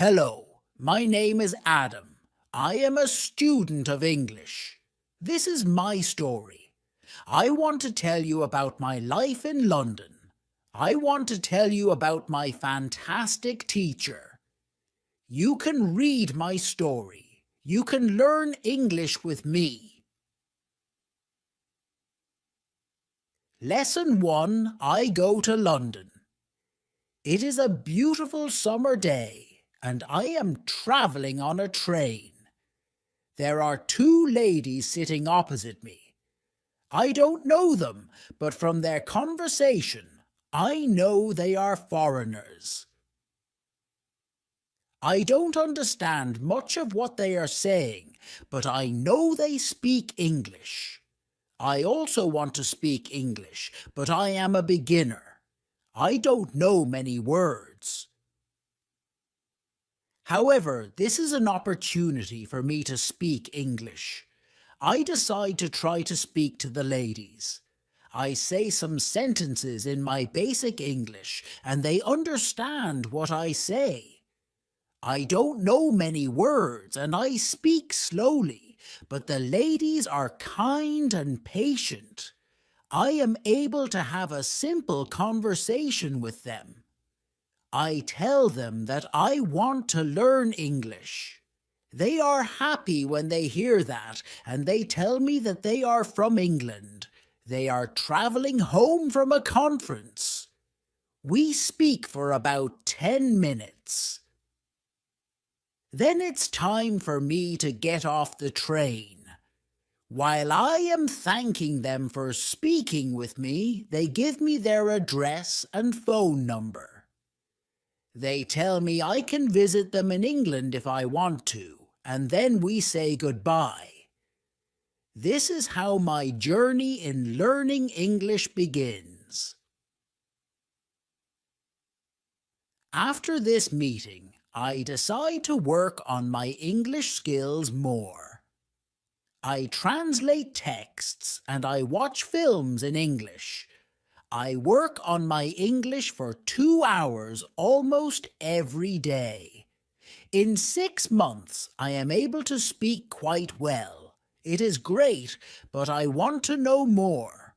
Hello, my name is Adam. I am a student of English. This is my story. I want to tell you about my life in London. I want to tell you about my fantastic teacher. You can read my story. You can learn English with me. Lesson 1. I go to London. It is a beautiful summer day, and I am travelling on a train. There are two ladies sitting opposite me. I don't know them, but from their conversation, I know they are foreigners. I don't understand much of what they are saying, but I know they speak English. I also want to speak English, but I am a beginner. I don't know many words. However, this is an opportunity for me to speak English. I decide to try to speak to the ladies. I say some sentences in my basic English, and they understand what I say. I don't know many words, and I speak slowly, but the ladies are kind and patient. I am able to have a simple conversation with them. I tell them that I want to learn English. They are happy when they hear that, and they tell me that they are from England. They are travelling home from a conference. We speak for about 10 minutes. Then it's time for me to get off the train. While I am thanking them for speaking with me, they give me their address and phone number. They tell me I can visit them in England if I want to, and then we say goodbye. This is how my journey in learning English begins. After this meeting, I decide to work on my English skills more. I translate texts and I watch films in English. I work on my English for 2 hours almost every day. In 6 months, I am able to speak quite well. It is great, but I want to know more.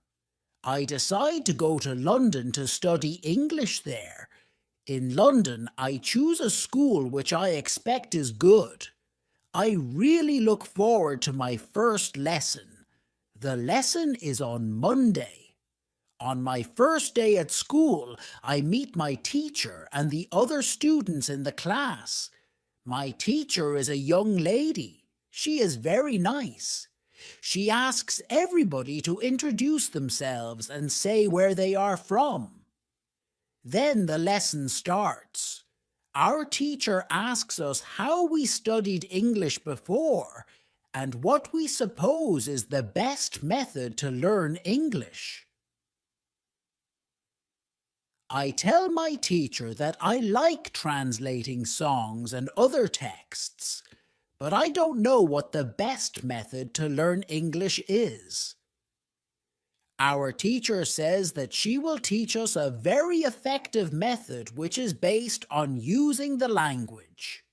I decide to go to London to study English there. In London, I choose a school which I expect is good. I really look forward to my first lesson. The lesson is on Monday. On my first day at school, I meet my teacher and the other students in the class. My teacher is a young lady. She is very nice. She asks everybody to introduce themselves and say where they are from. Then the lesson starts. Our teacher asks us how we studied English before and what we suppose is the best method to learn English. I tell my teacher that I like translating songs and other texts, but I don't know what the best method to learn English is. Our teacher says that she will teach us a very effective method which is based on using the language.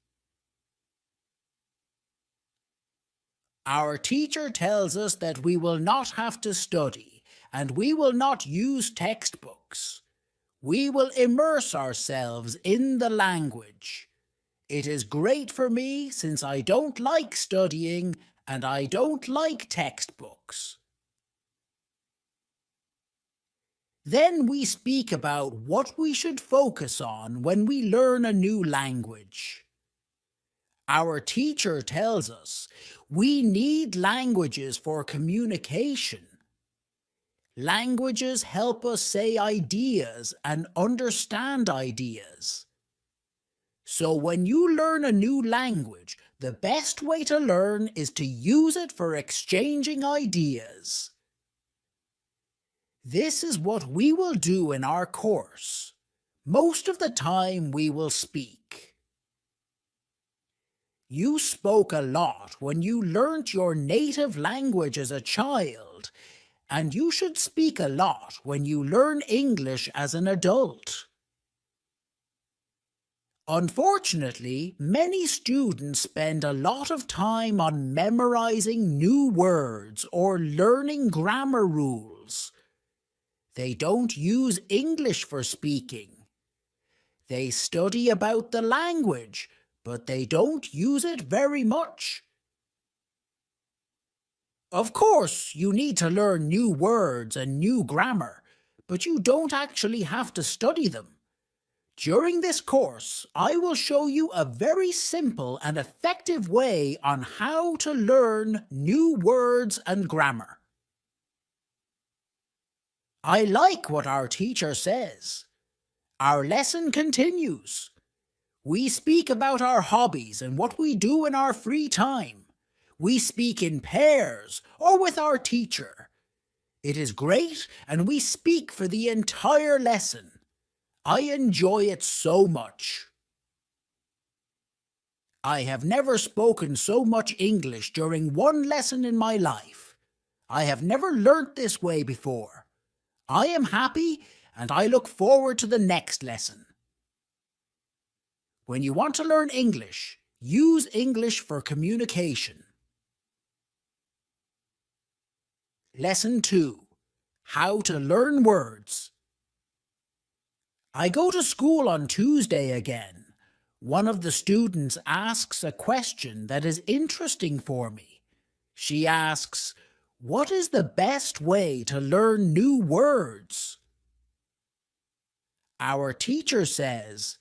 Our teacher tells us that we will not have to study and we will not use textbooks. We will immerse ourselves in the language. It is great for me since I don't like studying and I don't like textbooks. Then we speak about what we should focus on when we learn a new language. Our teacher tells us we need languages for communication. Languages help us say ideas and understand ideas. So when you learn a new language, the best way to learn is to use it for exchanging ideas. This is what we will do in our course. Most of the time we will speak. You spoke a lot when you learnt your native language as a child, and you should speak a lot when you learn English as an adult. Unfortunately, many students spend a lot of time on memorizing new words or learning grammar rules. They don't use English for speaking. They study about the language, but they don't use it very much. Of course, you need to learn new words and new grammar, but you don't actually have to study them. During this course, I will show you a very simple and effective way on how to learn new words and grammar. I like what our teacher says. Our lesson continues. We speak about our hobbies and what we do in our free time. We speak in pairs or with our teacher. It is great, and we speak for the entire lesson. I enjoy it so much. I have never spoken so much English during one lesson in my life. I have never learnt this way before. I am happy, and I look forward to the next lesson. When you want to learn English, use English for communication. Lesson 2. How to learn words. I go to school on Tuesday again. One of the students asks a question that is interesting for me. She asks, "What is the best way to learn new words?" Our teacher says,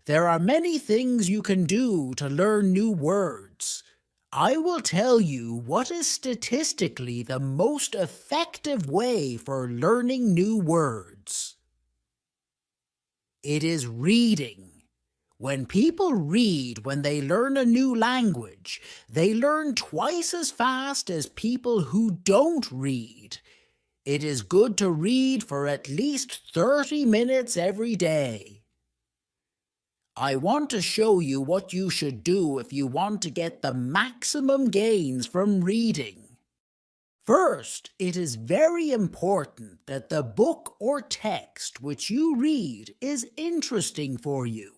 "There are many things you can do to learn new words. I will tell you what is statistically the most effective way for learning new words. It is reading. When people read when they learn a new language, they learn twice as fast as people who don't read. It is good to read for at least 30 minutes every day. I want to show you what you should do if you want to get the maximum gains from reading. First, it is very important that the book or text which you read is interesting for you.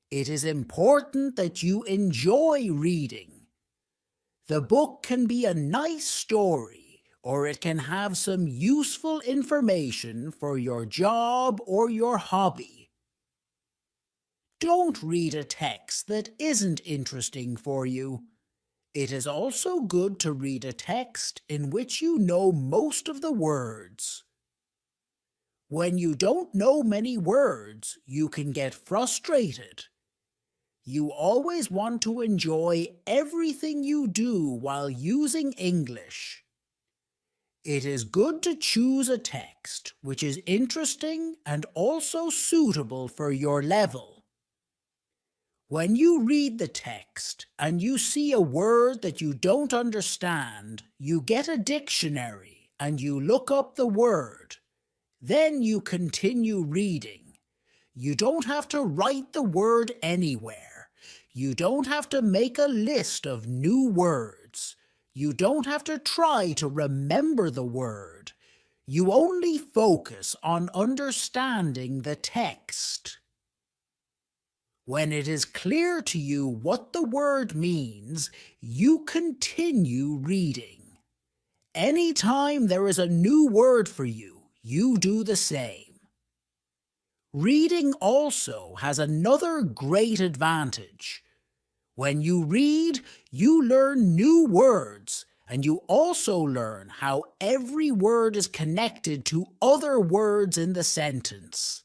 It is important that you enjoy reading. The book can be a nice story, or it can have some useful information for your job or your hobby. Don't read a text that isn't interesting for you. It is also good to read a text in which you know most of the words. When you don't know many words, you can get frustrated. You always want to enjoy everything you do while using English. It is good to choose a text which is interesting and also suitable for your level. When you read the text and you see a word that you don't understand, you get a dictionary and you look up the word. Then you continue reading. You don't have to write the word anywhere. You don't have to make a list of new words. You don't have to try to remember the word. You only focus on understanding the text. When it is clear to you what the word means, you continue reading. Anytime there is a new word for you, you do the same. Reading also has another great advantage. When you read, you learn new words, and you also learn how every word is connected to other words in the sentence.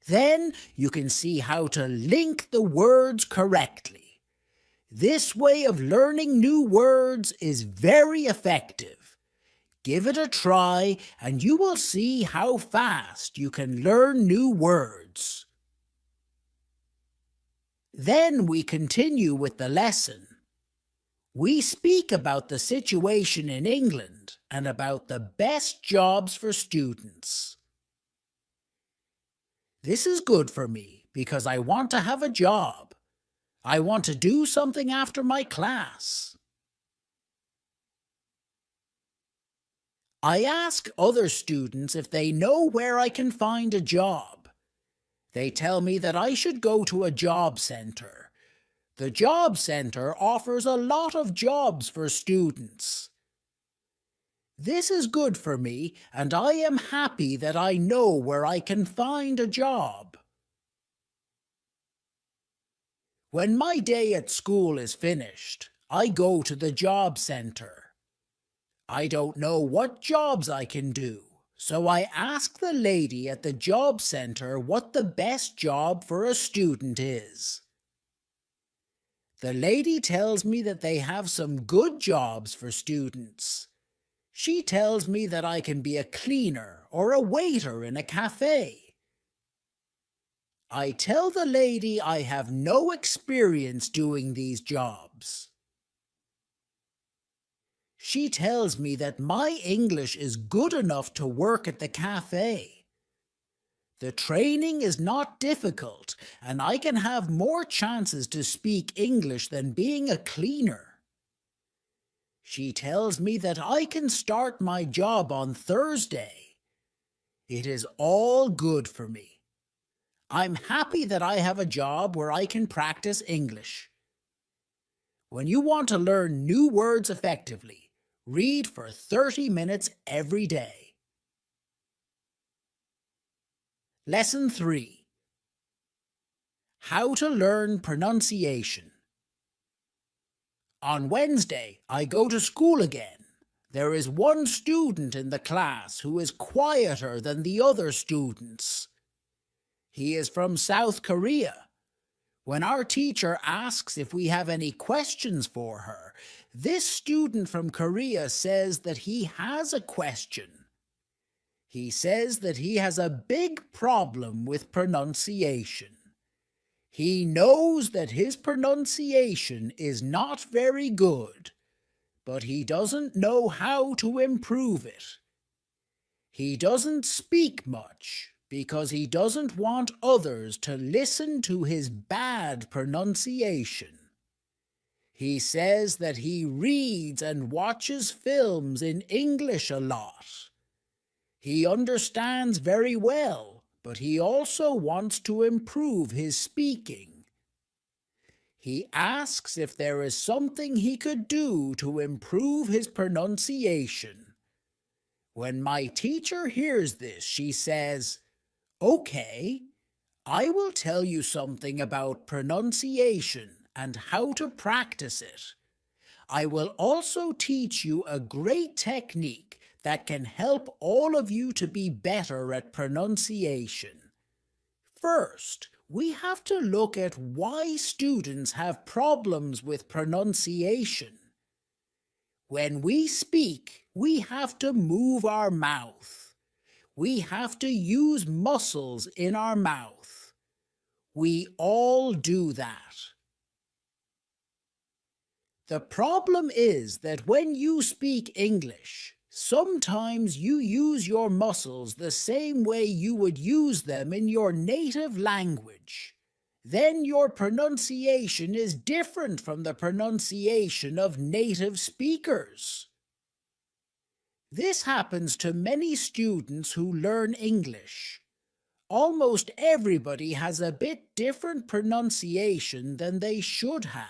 Then you can see how to link the words correctly. This way of learning new words is very effective. Give it a try and you will see how fast you can learn new words. Then we continue with the lesson. We speak about the situation in England and about the best jobs for students. This is good for me because I want to have a job. I want to do something after my class. I ask other students if they know where I can find a job. They tell me that I should go to a job center. The job center offers a lot of jobs for students. This is good for me, and I am happy that I know where I can find a job. When my day at school is finished, I go to the job center. I don't know what jobs I can do, so I ask the lady at the job center what the best job for a student is. The lady tells me that they have some good jobs for students. She tells me that I can be a cleaner or a waiter in a cafe. I tell the lady I have no experience doing these jobs. She tells me that my English is good enough to work at the cafe. The training is not difficult, and I can have more chances to speak English than being a cleaner. She tells me that I can start my job on Thursday. It is all good for me. I'm happy that I have a job where I can practice English. When you want to learn new words effectively, read for 30 minutes every day. Lesson 3. How to learn pronunciation. On Wednesday, I go to school again. There is one student in the class who is quieter than the other students. He is from South Korea. When our teacher asks if we have any questions for her, this student from Korea says that he has a question. He says that he has a big problem with pronunciation. He knows that his pronunciation is not very good, but he doesn't know how to improve it. He doesn't speak much because he doesn't want others to listen to his bad pronunciation. He says that he reads and watches films in English a lot. He understands very well, but he also wants to improve his speaking. He asks if there is something he could do to improve his pronunciation. When my teacher hears this, she says, "Okay, I will tell you something about pronunciation and how to practice it. I will also teach you a great technique that can help all of you to be better at pronunciation. First, we have to look at why students have problems with pronunciation. When we speak, we have to move our mouth. We have to use muscles in our mouth. We all do that. The problem is that when you speak English, sometimes you use your muscles the same way you would use them in your native language. Then your pronunciation is different from the pronunciation of native speakers. This happens to many students who learn English. Almost everybody has a bit different pronunciation than they should have.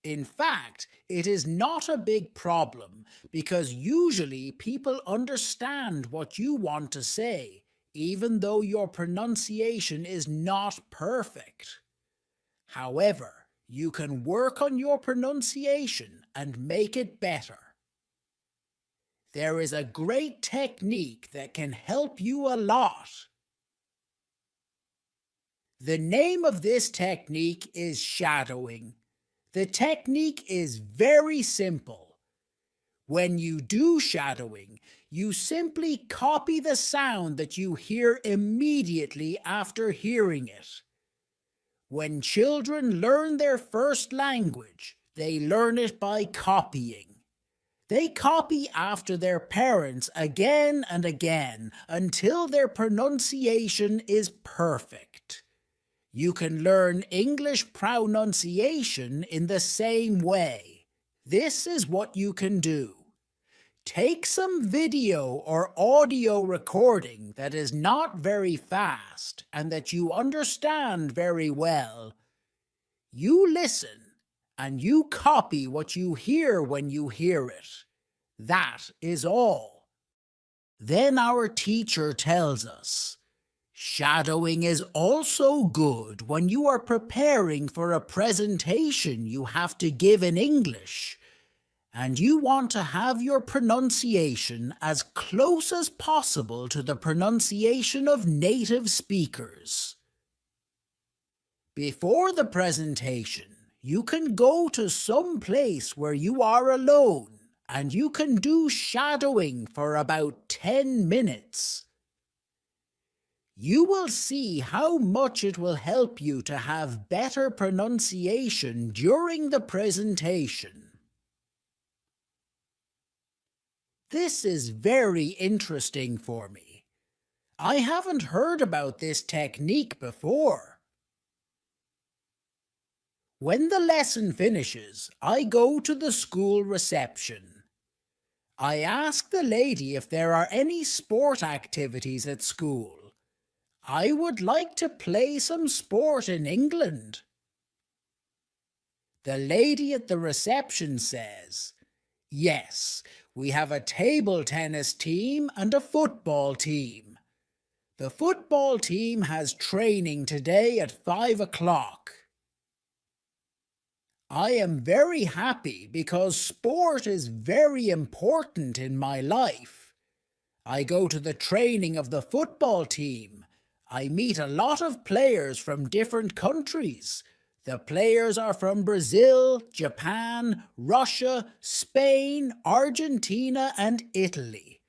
In fact, it is not a big problem because usually people understand what you want to say, even though your pronunciation is not perfect. However, you can work on your pronunciation and make it better. There is a great technique that can help you a lot. The name of this technique is shadowing. The technique is very simple. When you do shadowing, you simply copy the sound that you hear immediately after hearing it. When children learn their first language, they learn it by copying. They copy after their parents again and again until their pronunciation is perfect. You can learn English pronunciation in the same way. This is what you can do. Take some video or audio recording that is not very fast and that you understand very well. You listen and you copy what you hear when you hear it. That is all. Then our teacher tells us, shadowing is also good when you are preparing for a presentation you have to give in English, and you want to have your pronunciation as close as possible to the pronunciation of native speakers. Before the presentation, you can go to some place where you are alone, and you can do shadowing for about 10 minutes. You will see how much it will help you to have better pronunciation during the presentation. This is very interesting for me. I haven't heard about this technique before. When the lesson finishes, I go to the school reception. I ask the lady if there are any sport activities at school. I would like to play some sport in England. The lady at the reception says, yes, we have a table tennis team and a football team. The football team has training today at 5 o'clock. I am very happy because sport is very important in my life. I go to the training of the football team. I meet a lot of players from different countries. The players are from Brazil, Japan, Russia, Spain, Argentina, and Italy.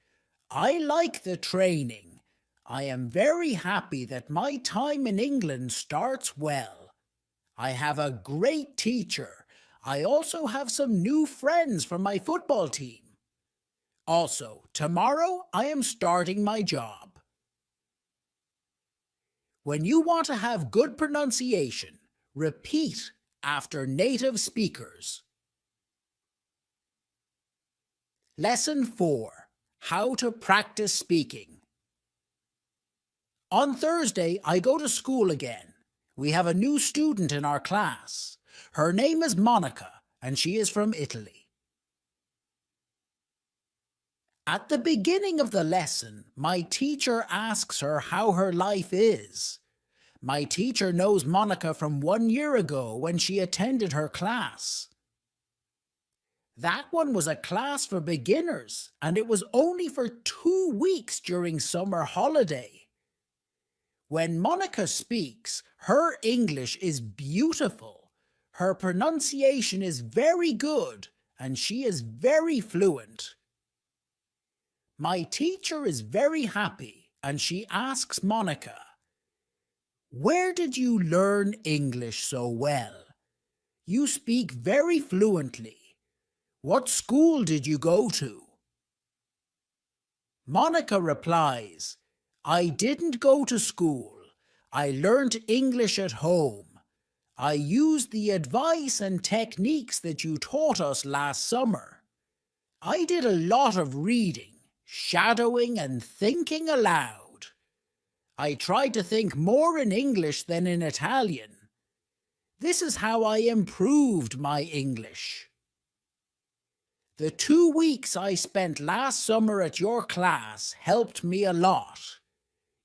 I like the training. I am very happy that my time in England starts well. I have a great teacher. I also have some new friends from my football team. Also, tomorrow I am starting my job. When you want to have good pronunciation, repeat after native speakers. Lesson 4. How to practice speaking. On Thursday, I go to school again. We have a new student in our class. Her name is Monica, and she is from Italy. At the beginning of the lesson, my teacher asks her how her life is. My teacher knows Monica from 1 year ago when she attended her class. That one was a class for beginners, and it was only for 2 weeks during summer holiday. When Monica speaks, her English is beautiful. Her pronunciation is very good, and she is very fluent. My teacher is very happy, and she asks Monica, where did you learn English so well? You speak very fluently. What school did you go to? Monica replies, I didn't go to school. I learnt English at home. I used the advice and techniques that you taught us last summer. I did a lot of reading, shadowing, and thinking aloud. I tried to think more in English than in Italian. This is how I improved my English. The 2 weeks I spent last summer at your class helped me a lot.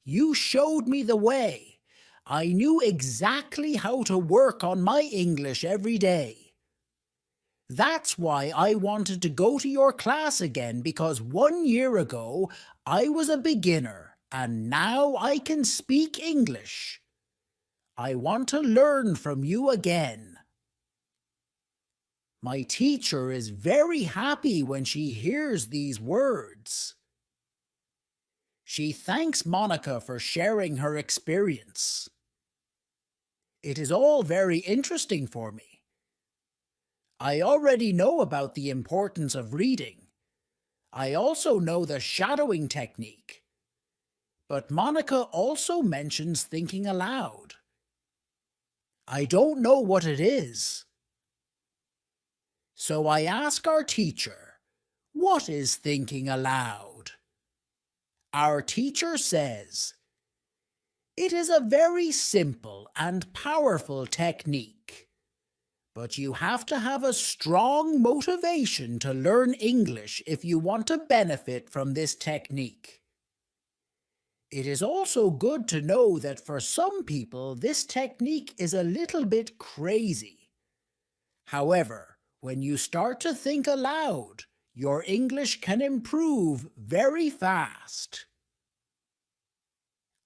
You showed me the way. I knew exactly how to work on my English every day. That's why I wanted to go to your class again, because 1 year ago I was a beginner and now I can speak English. I want to learn from you again. My teacher is very happy when she hears these words. She thanks Monica for sharing her experience. It is all very interesting for me. I already know about the importance of reading. I also know the shadowing technique. But Monica also mentions thinking aloud. I don't know what it is. So I ask our teacher, What is thinking aloud? Our teacher says, it is a very simple and powerful technique, but you have to have a strong motivation to learn English if you want to benefit from this technique. It is also good to know that for some people this technique is a little bit crazy. However, when you start to think aloud, your English can improve very fast.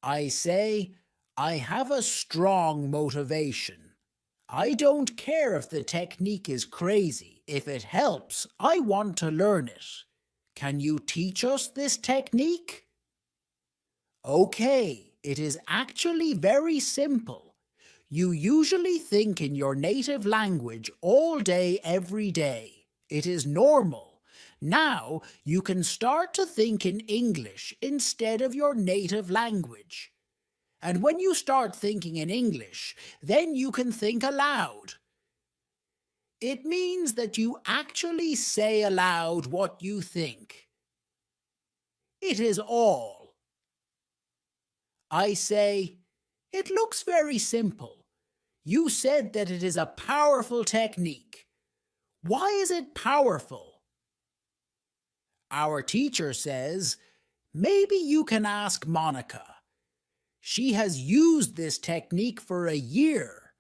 I say, I have a strong motivation. I don't care if the technique is crazy. If it helps, I want to learn it. Can you teach us this technique? Okay, it is actually very simple. You usually think in your native language all day, every day. It is normal. Now you can start to think in English instead of your native language. And when you start thinking in English, then you can think aloud. It means that you actually say aloud what you think. It is all. I say, it looks very simple. You said that it is a powerful technique. Why is it powerful? Our teacher says, maybe you can ask Monica. She has used this technique for a year.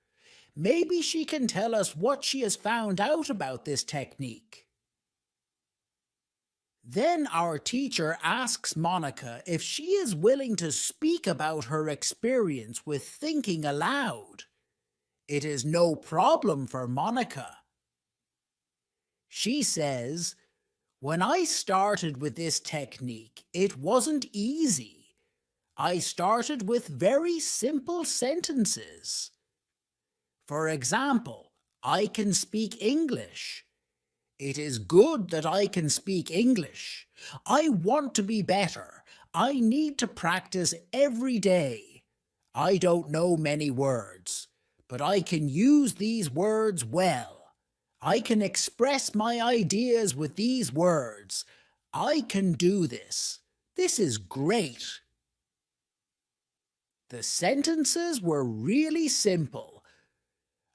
Maybe she can tell us what she has found out about this technique. Then our teacher asks Monica if she is willing to speak about her experience with thinking aloud. It is no problem for Monica. She says, when I started with this technique, it wasn't easy. I started with very simple sentences. For example, I can speak English. It is good that I can speak English. I want to be better. I need to practice every day. I don't know many words, but I can use these words well. I can express my ideas with these words. I can do this. This is great. The sentences were really simple.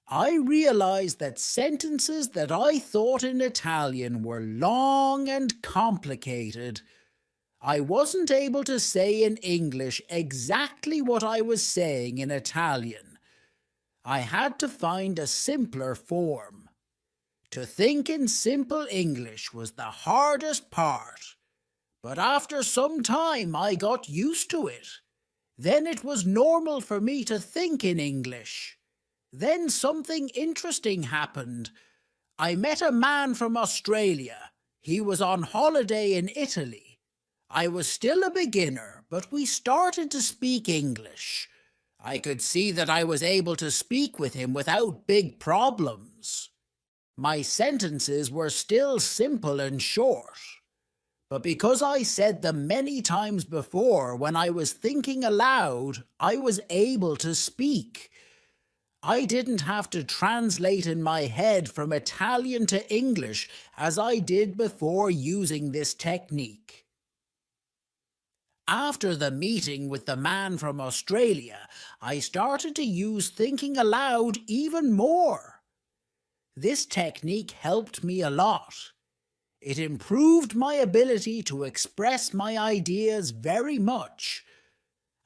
I realized that sentences that I thought in Italian were long and complicated. I wasn't able to say in English exactly what I was saying in Italian. I had to find a simpler form. To think in simple English was the hardest part, but after some time I got used to it. Then it was normal for me to think in English. Then something interesting happened. I met a man from Australia. He was on holiday in Italy. I was still a beginner, but we started to speak English. I could see that I was able to speak with him without big problems. My sentences were still simple and short. But because I said them many times before when I was thinking aloud, I was able to speak. I didn't have to translate in my head from Italian to English as I did before using this technique. After the meeting with the man from Australia, I started to use thinking aloud even more. This technique helped me a lot. It improved my ability to express my ideas very much.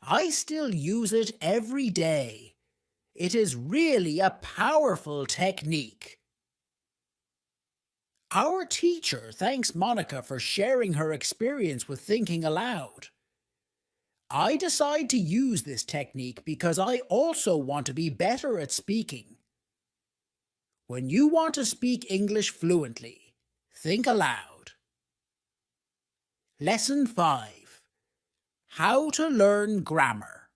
I still use it every day. It is really a powerful technique. Our teacher thanks Monica for sharing her experience with thinking aloud. I decide to use this technique because I also want to be better at speaking. When you want to speak English fluently, think aloud. Lesson 5. How to learn grammar.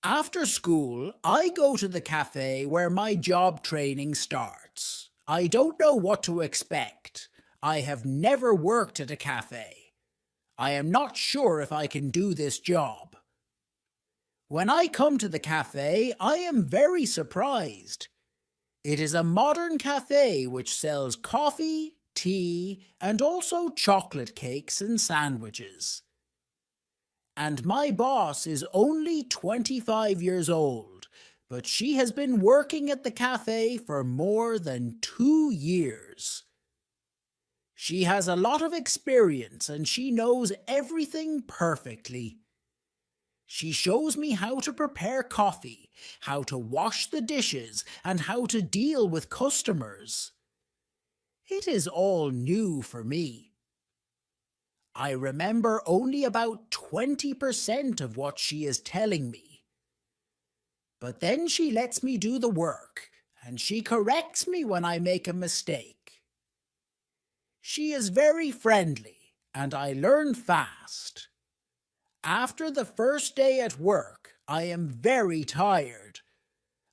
After school, I go to the cafe where my job training starts. I don't know what to expect. I have never worked at a cafe. I am not sure if I can do this job. When I come to the cafe, I am very surprised. It is a modern cafe which sells coffee, tea, and also chocolate cakes and sandwiches. And my boss is only 25 years old, but she has been working at the cafe for more than 2 years. She has a lot of experience and she knows everything perfectly. She shows me how to prepare coffee, how to wash the dishes, and how to deal with customers. It is all new for me. I remember only about 20% of what she is telling me. But then she lets me do the work, and she corrects me when I make a mistake. She is very friendly, and I learn fast. After the first day at work, I am very tired.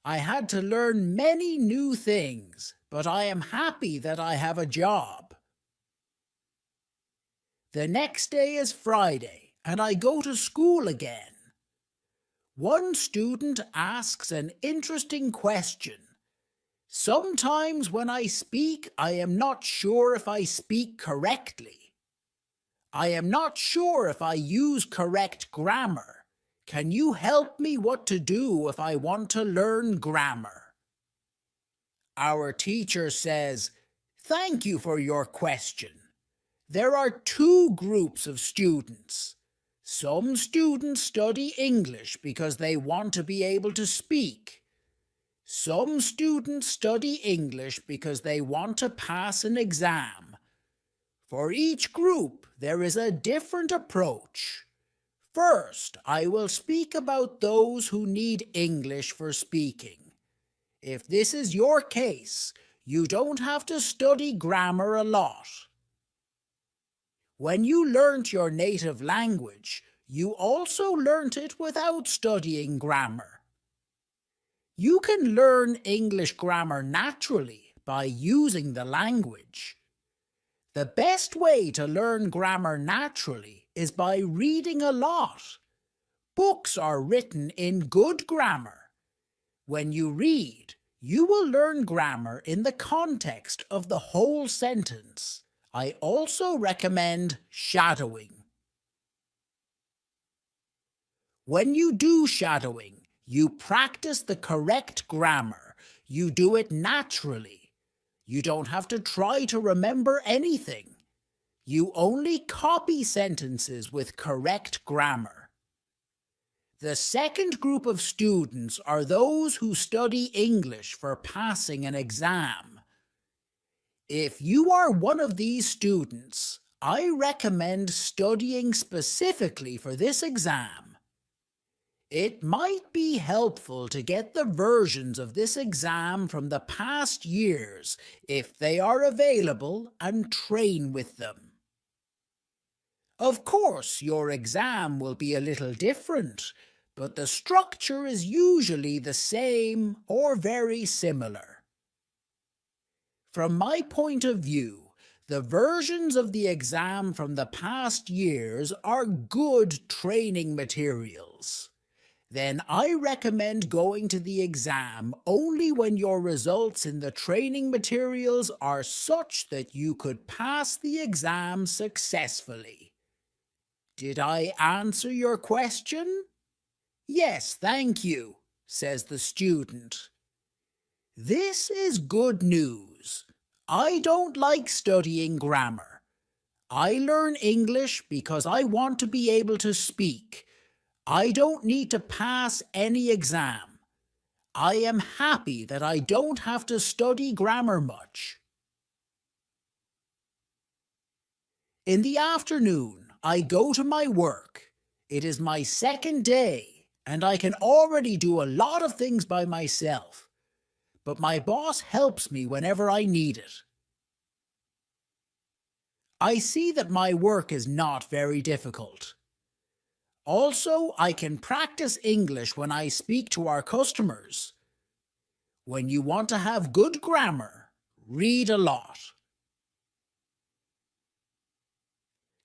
I had to learn many new things, but I am happy that I have a job. The next day is Friday, and I go to school again. One student asks an interesting question. Sometimes when I speak, I am not sure if I speak correctly. I am not sure if I use correct grammar. Can you help me what to do if I want to learn grammar? Our teacher says, "Thank you for your question. There are two groups of students. Some students study English because they want to be able to speak. Some students study English because they want to pass an exam. For each group, there is a different approach. First, I will speak about those who need English for speaking. If this is your case, you don't have to study grammar a lot. When you learnt your native language, you also learnt it without studying grammar. You can learn English grammar naturally by using the language. The best way to learn grammar naturally is by reading a lot. Books are written in good grammar. When you read, you will learn grammar in the context of the whole sentence. I also recommend shadowing. When you do shadowing, you practice the correct grammar. You do it naturally. You don't have to try to remember anything. You only copy sentences with correct grammar. The second group of students are those who study English for passing an exam. If you are one of these students, I recommend studying specifically for this exam. It might be helpful to get the versions of this exam from the past years, if they are available, and train with them. Of course, your exam will be a little different, but the structure is usually the same or very similar. From my point of view, the versions of the exam from the past years are good training materials. Then I recommend going to the exam only when your results in the training materials are such that you could pass the exam successfully. Did I answer your question? Yes, thank you, says the student. This is good news. I don't like studying grammar. I learn English because I want to be able to speak. I don't need to pass any exam. I am happy that I don't have to study grammar much. In the afternoon, I go to my work. It is my second day, and I can already do a lot of things by myself. But my boss helps me whenever I need it. I see that my work is not very difficult. Also, I can practice English when I speak to our customers. When you want to have good grammar, read a lot.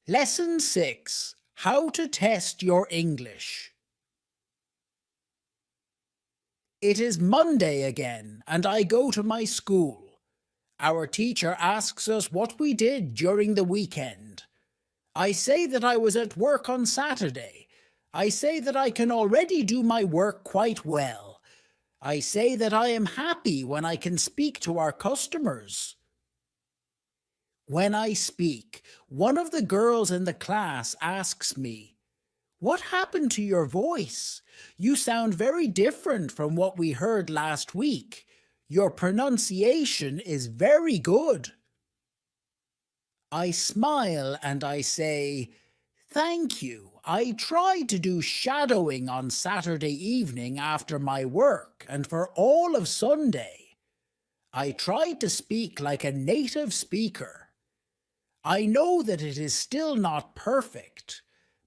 Lesson 6. How to test your English. It is Monday again, and I go to my school. Our teacher asks us what we did during the weekend. I say that I was at work on Saturday. I say that I can already do my work quite well. I say that I am happy when I can speak to our customers. When I speak, one of the girls in the class asks me, "What happened to your voice? You sound very different from what we heard last week. Your pronunciation is very good." I smile and I say, "Thank you. I tried to do shadowing on Saturday evening after my work and for all of Sunday. I tried to speak like a native speaker. I know that it is still not perfect,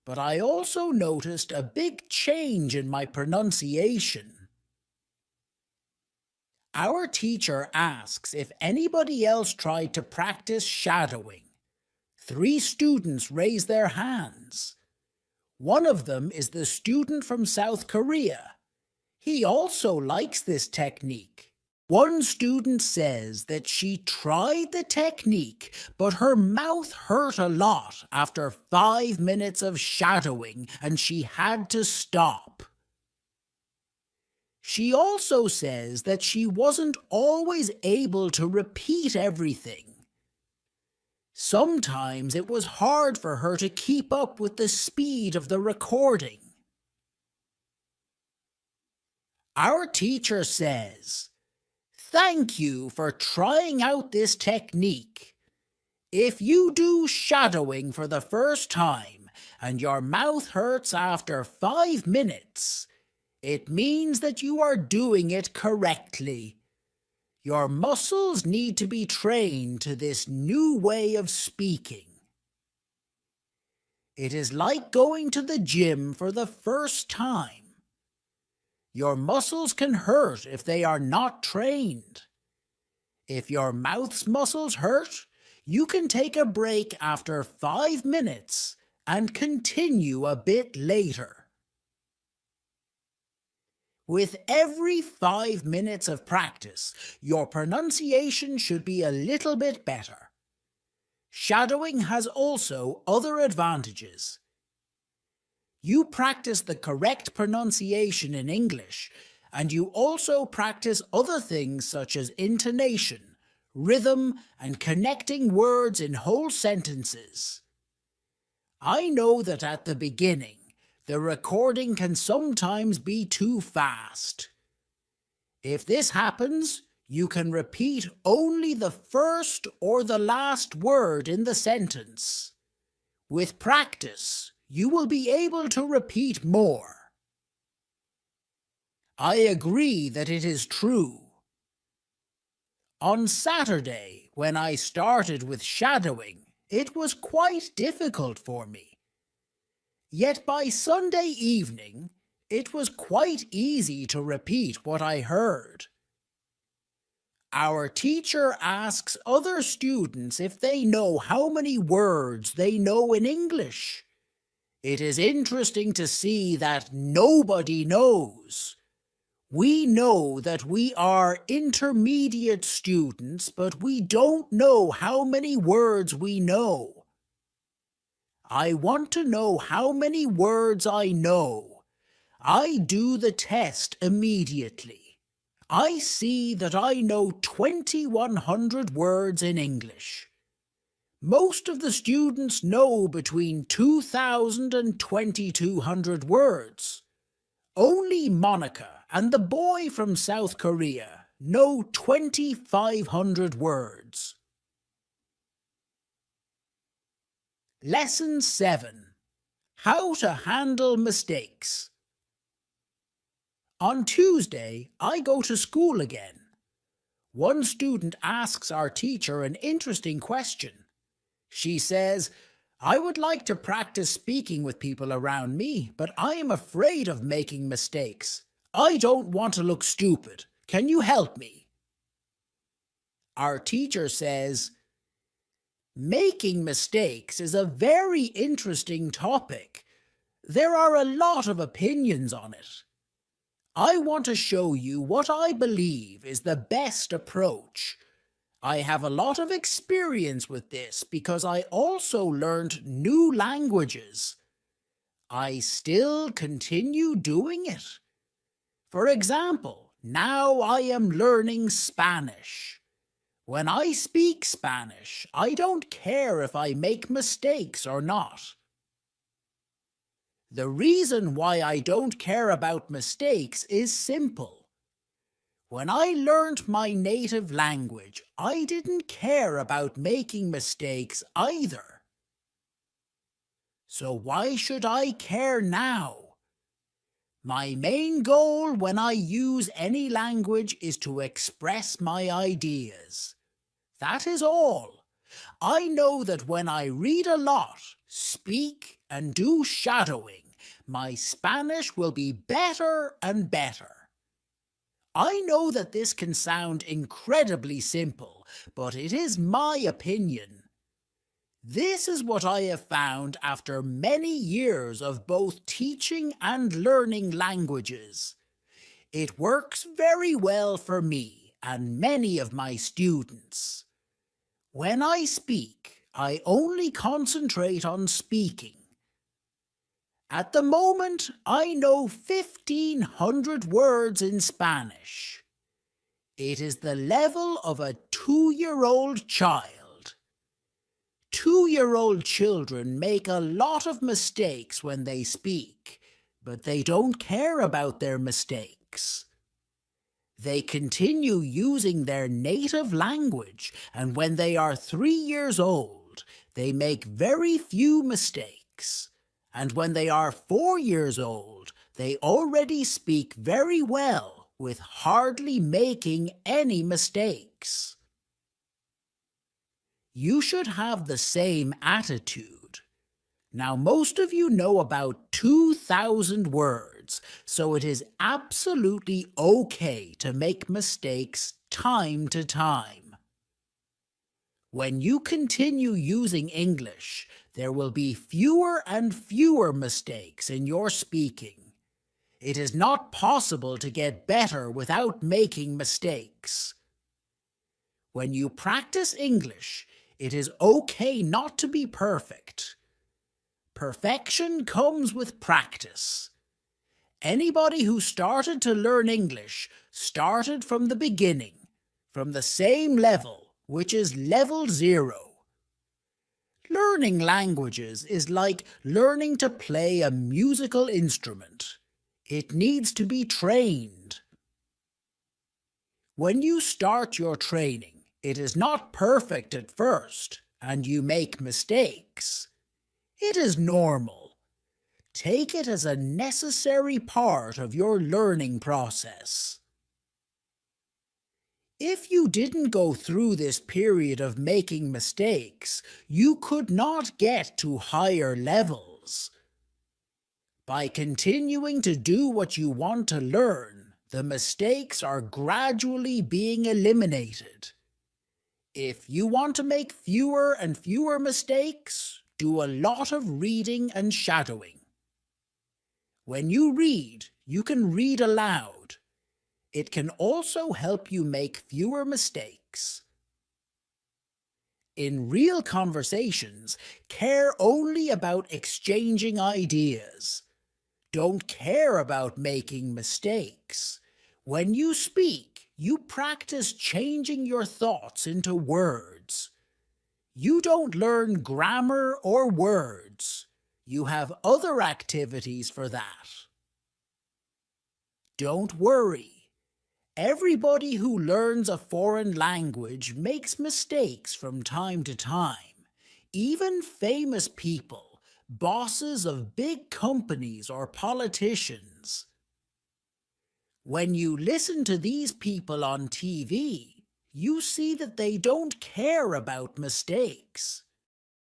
but I also noticed a big change in my pronunciation." Our teacher asks if anybody else tried to practice shadowing. 3 students raise their hands. One of them is the student from South Korea. He also likes this technique. One student says that she tried the technique, but her mouth hurt a lot after 5 minutes of shadowing and she had to stop. She also says that she wasn't always able to repeat everything. Sometimes it was hard for her to keep up with the speed of the recording. Our teacher says, "Thank you for trying out this technique. If you do shadowing for the first time and your mouth hurts after 5 minutes, it means that you are doing it correctly. Your muscles need to be trained to this new way of speaking. It is like going to the gym for the first time. Your muscles can hurt if they are not trained. If your mouth's muscles hurt, you can take a break after 5 minutes and continue a bit later." With every 5 minutes of practice, your pronunciation should be a little bit better. Shadowing has also other advantages. You practice the correct pronunciation in English, and you also practice other things such as intonation, rhythm, and connecting words in whole sentences. I know that at the beginning, the recording can sometimes be too fast. If this happens, you can repeat only the first or the last word in the sentence. With practice, you will be able to repeat more. I agree that it is true. On Saturday, when I started with shadowing, it was quite difficult for me. Yet by Sunday evening, it was quite easy to repeat what I heard. Our teacher asks other students if they know how many words they know in English. It is interesting to see that nobody knows. We know that we are intermediate students, but we don't know how many words we know. I want to know how many words I know. I do the test immediately. I see that I know 2,100 words in English. Most of the students know between 2,000 and 2,200 words. Only Monica and the boy from South Korea know 2,500 words. Lesson 7. How to handle mistakes. On Tuesday, I go to school again. One student asks our teacher an interesting question. She says, "I would like to practice speaking with people around me, but I am afraid of making mistakes. I don't want to look stupid. Can you help me?" Our teacher says, "Making mistakes is a very interesting topic. There are a lot of opinions on it. I want to show you what I believe is the best approach. I have a lot of experience with this because I also learned new languages. I still continue doing it. For example, now I am learning Spanish. When I speak Spanish, I don't care if I make mistakes or not. The reason why I don't care about mistakes is simple. When I learned my native language, I didn't care about making mistakes either. So why should I care now? My main goal when I use any language is to express my ideas. That is all. I know that when I read a lot, speak, and do shadowing, my Spanish will be better and better. I know that this can sound incredibly simple, but it is my opinion. This is what I have found after many years of both teaching and learning languages. It works very well for me and many of my students. When I speak, I only concentrate on speaking. At the moment, I know 1,500 words in Spanish. It is the level of a 2-year-old child. 2-year-old children make a lot of mistakes when they speak, but they don't care about their mistakes. They continue using their native language, and when they are 3 years old, they make very few mistakes. And when they are 4 years old, they already speak very well, with hardly making any mistakes. You should have the same attitude. Now, most of you know about 2,000 words, so it is absolutely okay to make mistakes time to time. When you continue using English, there will be fewer and fewer mistakes in your speaking. It is not possible to get better without making mistakes. When you practice English, it is okay not to be perfect. Perfection comes with practice. Anybody who started to learn English started from the beginning, from the same level, which is level 0. Learning languages is like learning to play a musical instrument. It needs to be trained. When you start your training, it is not perfect at first, and you make mistakes. It is normal. Take it as a necessary part of your learning process. If you didn't go through this period of making mistakes, you could not get to higher levels. By continuing to do what you want to learn, the mistakes are gradually being eliminated. If you want to make fewer and fewer mistakes, do a lot of reading and shadowing. When you read, you can read aloud. It can also help you make fewer mistakes. In real conversations, care only about exchanging ideas. Don't care about making mistakes. When you speak, you practice changing your thoughts into words. You don't learn grammar or words. You have other activities for that. Don't worry. Everybody who learns a foreign language makes mistakes from time to time. Even famous people, bosses of big companies or politicians. When you listen to these people on TV, you see that they don't care about mistakes.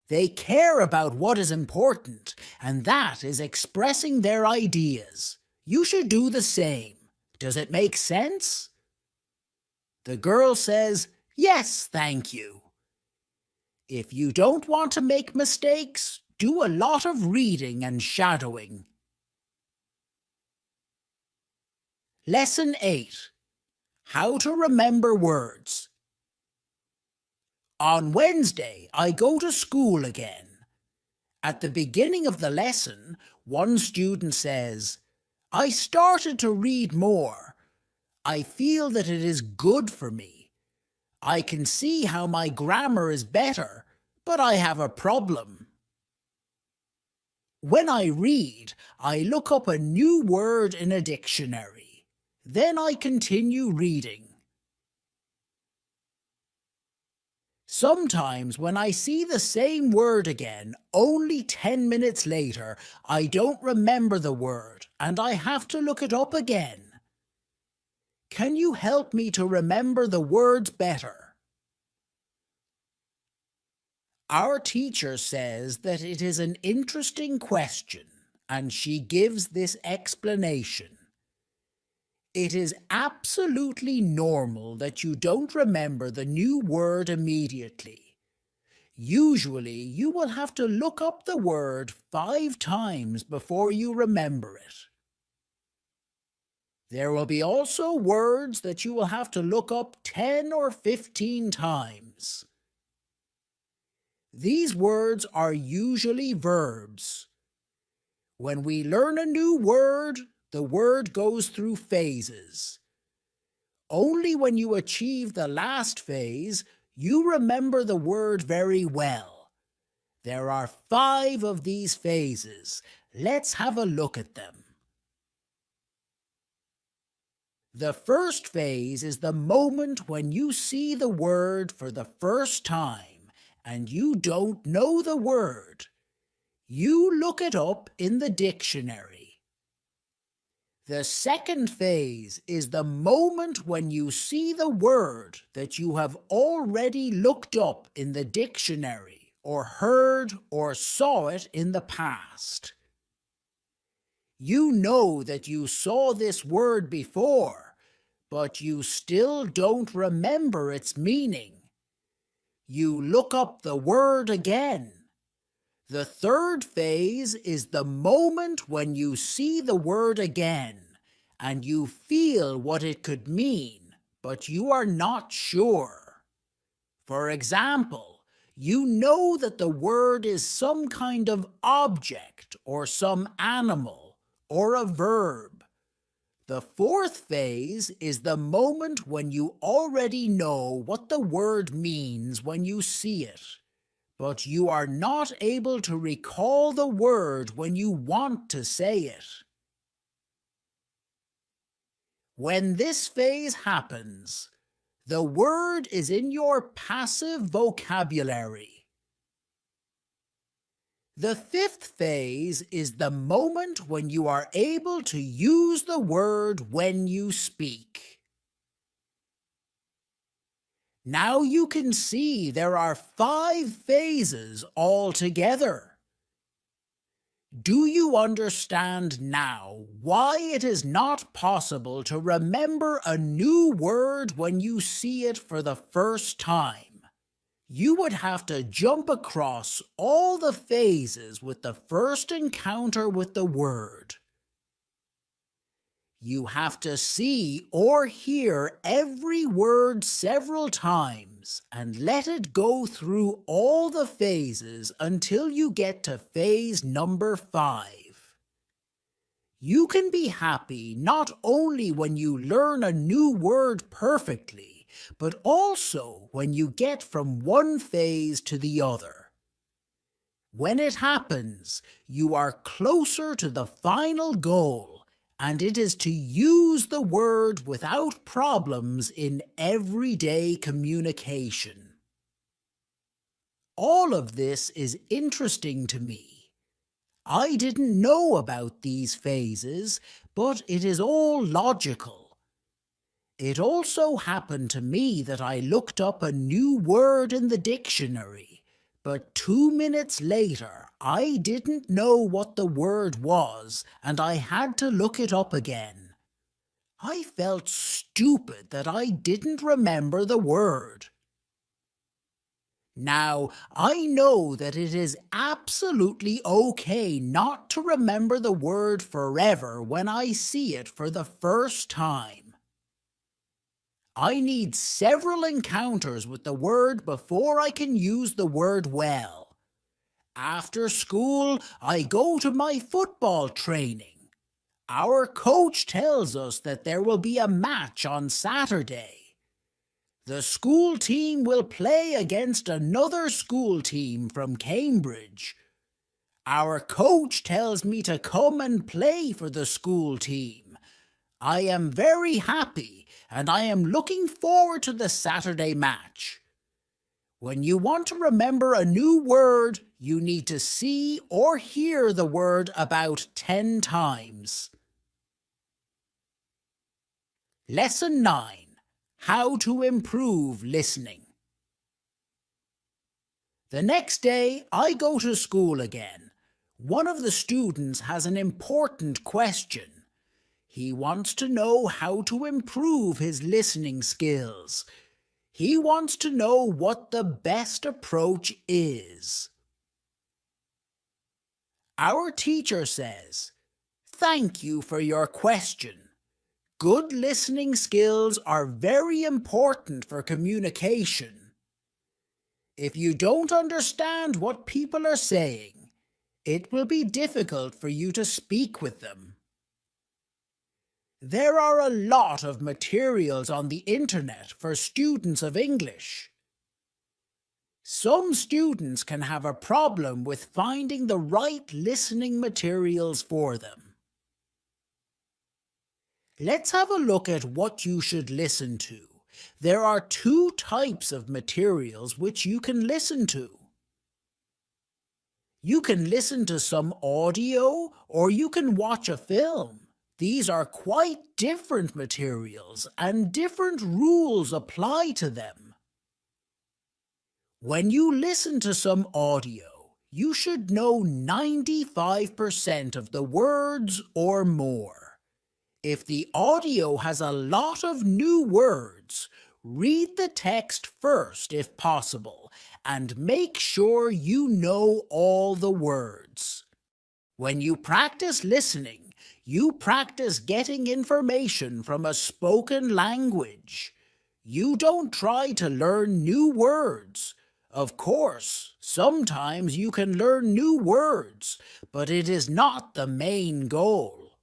They care about what is important, and that is expressing their ideas. You should do the same. Does it make sense? The girl says, "Yes, thank you." If you don't want to make mistakes, do a lot of reading and shadowing. Lesson 8. How to remember words. On Wednesday, I go to school again. At the beginning of the lesson, one student says, I started to read more. I feel that it is good for me. I can see how my grammar is better, but I have a problem. When I read, I look up a new word in a dictionary. Then I continue reading. Sometimes when I see the same word again, only 10 minutes later, I don't remember the word and I have to look it up again. Can you help me to remember the words better? Our teacher says that it is an interesting question, and she gives this explanation. It is absolutely normal that you don't remember the new word immediately. Usually, you will have to look up the word 5 times before you remember it. There will be also words that you will have to look up 10 or 15 times. These words are usually verbs. When we learn a new word, the word goes through phases. Only when you achieve the last phase, you remember the word very well. There are 5 of these phases. Let's have a look at them. The first phase is the moment when you see the word for the first time and you don't know the word. You look it up in the dictionary. The second phase is the moment when you see the word that you have already looked up in the dictionary or heard or saw it in the past. You know that you saw this word before, but you still don't remember its meaning. You look up the word again. The third phase is the moment when you see the word again and you feel what it could mean, but you are not sure. For example, you know that the word is some kind of object or some animal or a verb. The fourth phase is the moment when you already know what the word means when you see it, but you are not able to recall the word when you want to say it. When this phase happens, the word is in your passive vocabulary. The fifth phase is the moment when you are able to use the word when you speak. Now you can see there are 5 phases altogether. Do you understand now why it is not possible to remember a new word when you see it for the first time? You would have to jump across all the phases with the first encounter with the word. You have to see or hear every word several times and let it go through all the phases until you get to phase number 5. You can be happy not only when you learn a new word perfectly, but also when you get from one phase to the other. When it happens, you are closer to the final goal, and it is to use the word without problems in everyday communication. All of this is interesting to me. I didn't know about these phases, but it is all logical. It also happened to me that I looked up a new word in the dictionary, but 2 minutes later I didn't know what the word was and I had to look it up again. I felt stupid that I didn't remember the word. Now, I know that it is absolutely okay not to remember the word forever when I see it for the first time. I need several encounters with the word before I can use the word well. After school, I go to my football training. Our coach tells us that there will be a match on Saturday. The school team will play against another school team from Cambridge. Our coach tells me to come and play for the school team. I am very happy and I am looking forward to the Saturday match. When you want to remember a new word, you need to see or hear the word about 10 times. Lesson 9. How to improve listening. The next day, I go to school again. One of the students has an important question. He wants to know how to improve his listening skills. He wants to know what the best approach is. Our teacher says, "Thank you for your question. Good listening skills are very important for communication. If you don't understand what people are saying, it will be difficult for you to speak with them." There are a lot of materials on the internet for students of English. Some students can have a problem with finding the right listening materials for them. Let's have a look at what you should listen to. There are 2 types of materials which you can listen to. You can listen to some audio or you can watch a film. These are quite different materials and different rules apply to them. When you listen to some audio, you should know 95% of the words or more. If the audio has a lot of new words, read the text first if possible and make sure you know all the words. When you practice listening, you practice getting information from a spoken language. You don't try to learn new words. Of course, sometimes you can learn new words, but it is not the main goal.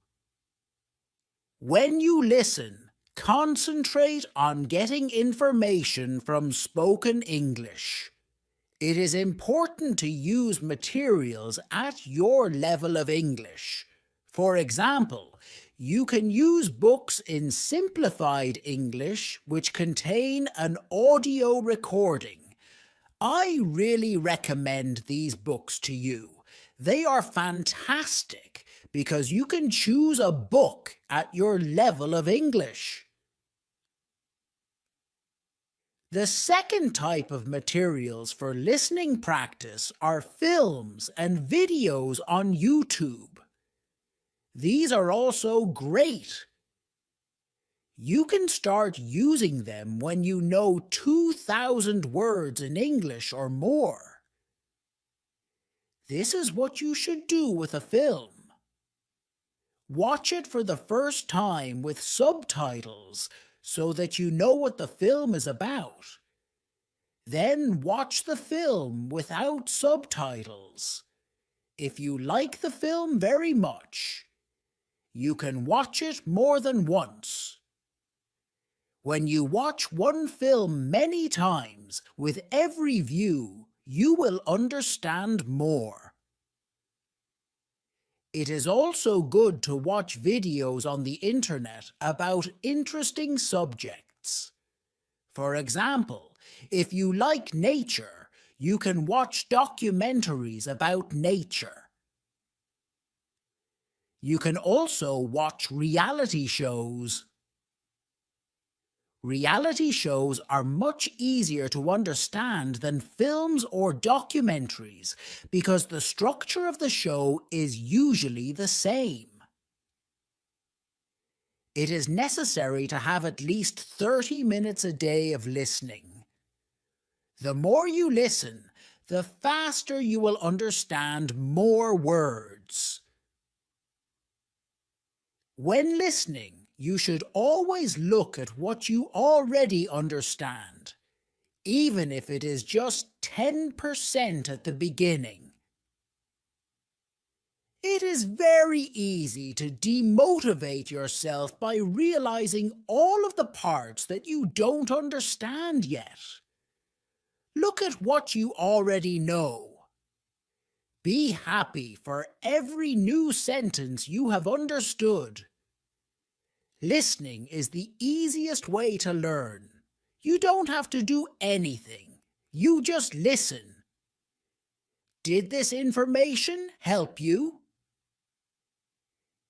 When you listen, concentrate on getting information from spoken English. It is important to use materials at your level of English. For example, you can use books in simplified English which contain an audio recording. I really recommend these books to you. They are fantastic because you can choose a book at your level of English. The second type of materials for listening practice are films and videos on YouTube. These are also great. You can start using them when you know 2,000 words in English or more. This is what you should do with a film. Watch it for the first time with subtitles so that you know what the film is about. Then watch the film without subtitles. If you like the film very much, you can watch it more than once. When you watch one film many times, with every view, you will understand more. It is also good to watch videos on the internet about interesting subjects. For example, if you like nature, you can watch documentaries about nature. You can also watch reality shows. Reality shows are much easier to understand than films or documentaries because the structure of the show is usually the same. It is necessary to have at least 30 minutes a day of listening. The more you listen, the faster you will understand more words. When listening, You should always look at what you already understand, even if it is just 10% at the beginning. It is very easy to demotivate yourself by realizing all of the parts that you don't understand yet. Look at what you already know. Be happy for every new sentence you have understood. Listening is the easiest way to learn. You don't have to do anything. You just listen. Did this information help you?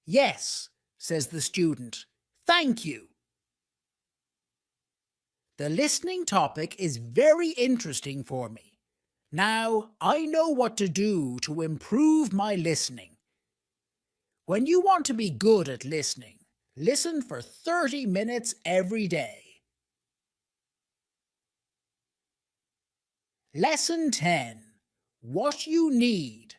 Yes, says the student. Thank you. The listening topic is very interesting for me. Now I know what to do to improve my listening. When you want to be good at listening, listen for 30 minutes every day. Lesson 10. What you need.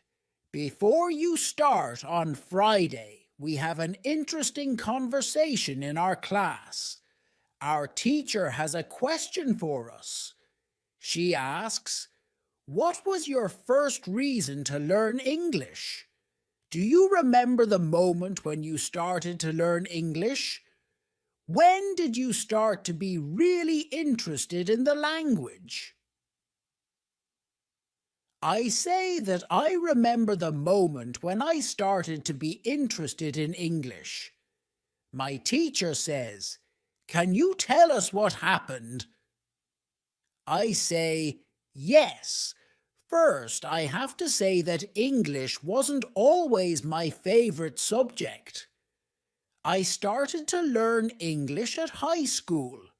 Before you start on Friday, we have an interesting conversation in our class. Our teacher has a question for us. She asks, "What was your first reason to learn English? Do you remember the moment when you started to learn English? When did you start to be really interested in the language?" I say that I remember the moment when I started to be interested in English. My teacher says, "Can you tell us what happened?" I say, yes. First, I have to say that English wasn't always my favorite subject. I started to learn English at high school.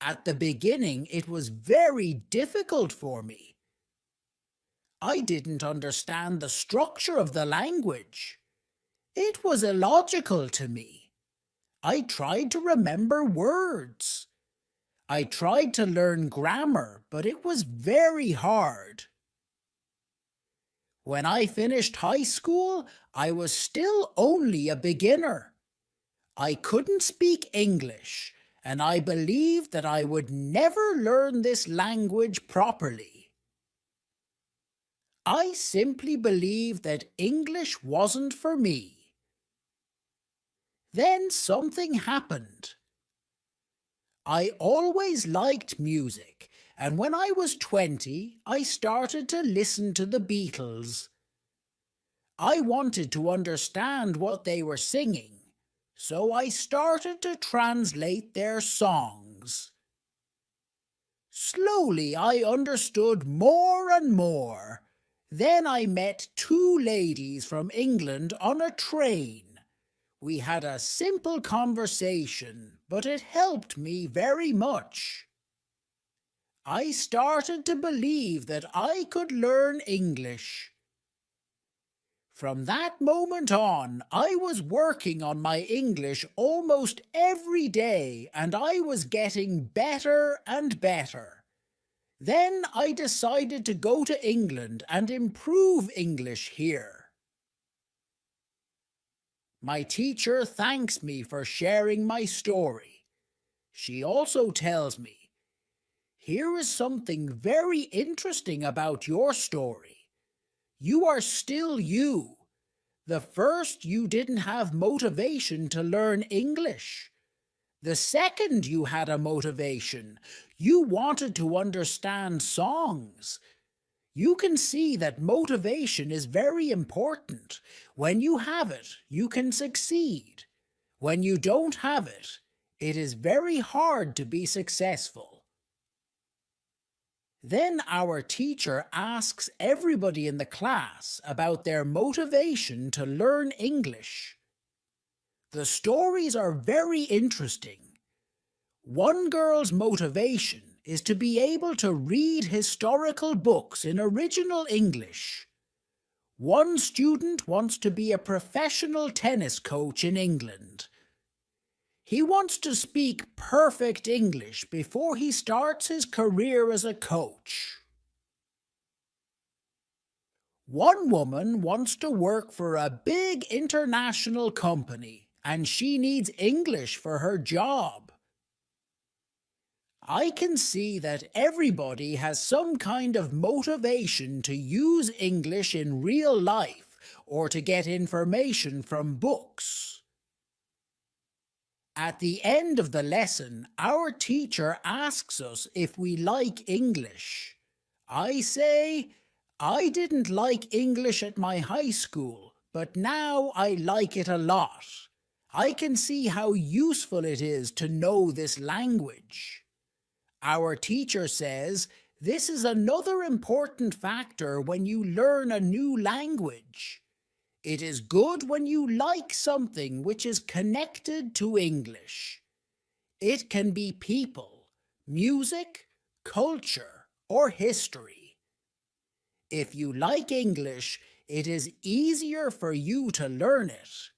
At the beginning, it was very difficult for me. I didn't understand the structure of the language. It was illogical to me. I tried to remember words. I tried to learn grammar, but it was very hard. When I finished high school, I was still only a beginner. I couldn't speak English, and I believed that I would never learn this language properly. I simply believed that English wasn't for me. Then something happened. I always liked music, and when I was 20, I started to listen to the Beatles. I wanted to understand what they were singing, so I started to translate their songs. Slowly I understood more and more. Then I met two ladies from England on a train. We had a simple conversation, but it helped me very much. I started to believe that I could learn English. From that moment on, I was working on my English almost every day, and I was getting better and better. Then I decided to go to England and improve English here. My teacher thanks me for sharing my story. She also tells me, "Here is something very interesting about your story. You are still you. The first, you didn't have motivation to learn English. The second, you had a motivation. You wanted to understand songs. You can see that motivation is very important. When you have it, you can succeed. When you don't have it, it is very hard to be successful." Then our teacher asks everybody in the class about their motivation to learn English. The stories are very interesting. One girl's motivation is to be able to read historical books in original English. One student wants to be a professional tennis coach in England. He wants to speak perfect English before he starts his career as a coach. One woman wants to work for a big international company and she needs English for her job. I can see that everybody has some kind of motivation to use English in real life or to get information from books. At the end of the lesson, our teacher asks us if we like English. I say, I didn't like English at my high school, but now I like it a lot. I can see how useful it is to know this language. Our teacher says, this is another important factor when you learn a new language. It is good when you like something which is connected to English. It can be people, music, culture, or history. If you like English, it is easier for you to learn it.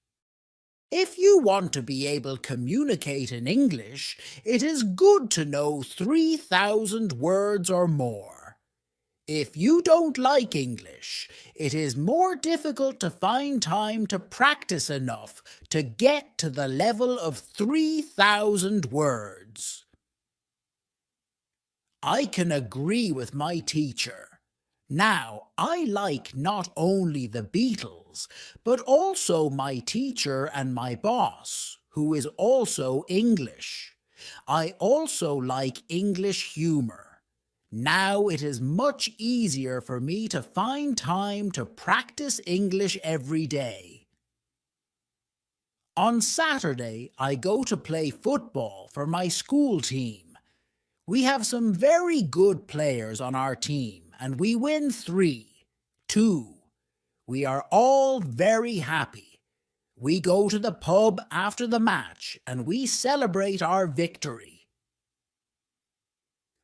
If you want to be able to communicate in English, it is good to know 3,000 words or more. If you don't like English, it is more difficult to find time to practice enough to get to the level of 3,000 words. I can agree with my teacher. Now, I like not only the Beatles, but also my teacher and my boss, who is also English. I also like English humor. Now it is much easier for me to find time to practice English every day. On Saturday, I go to play football for my school team. We have some very good players on our team, and we win 3-2. We are all very happy. We go to the pub after the match and we celebrate our victory.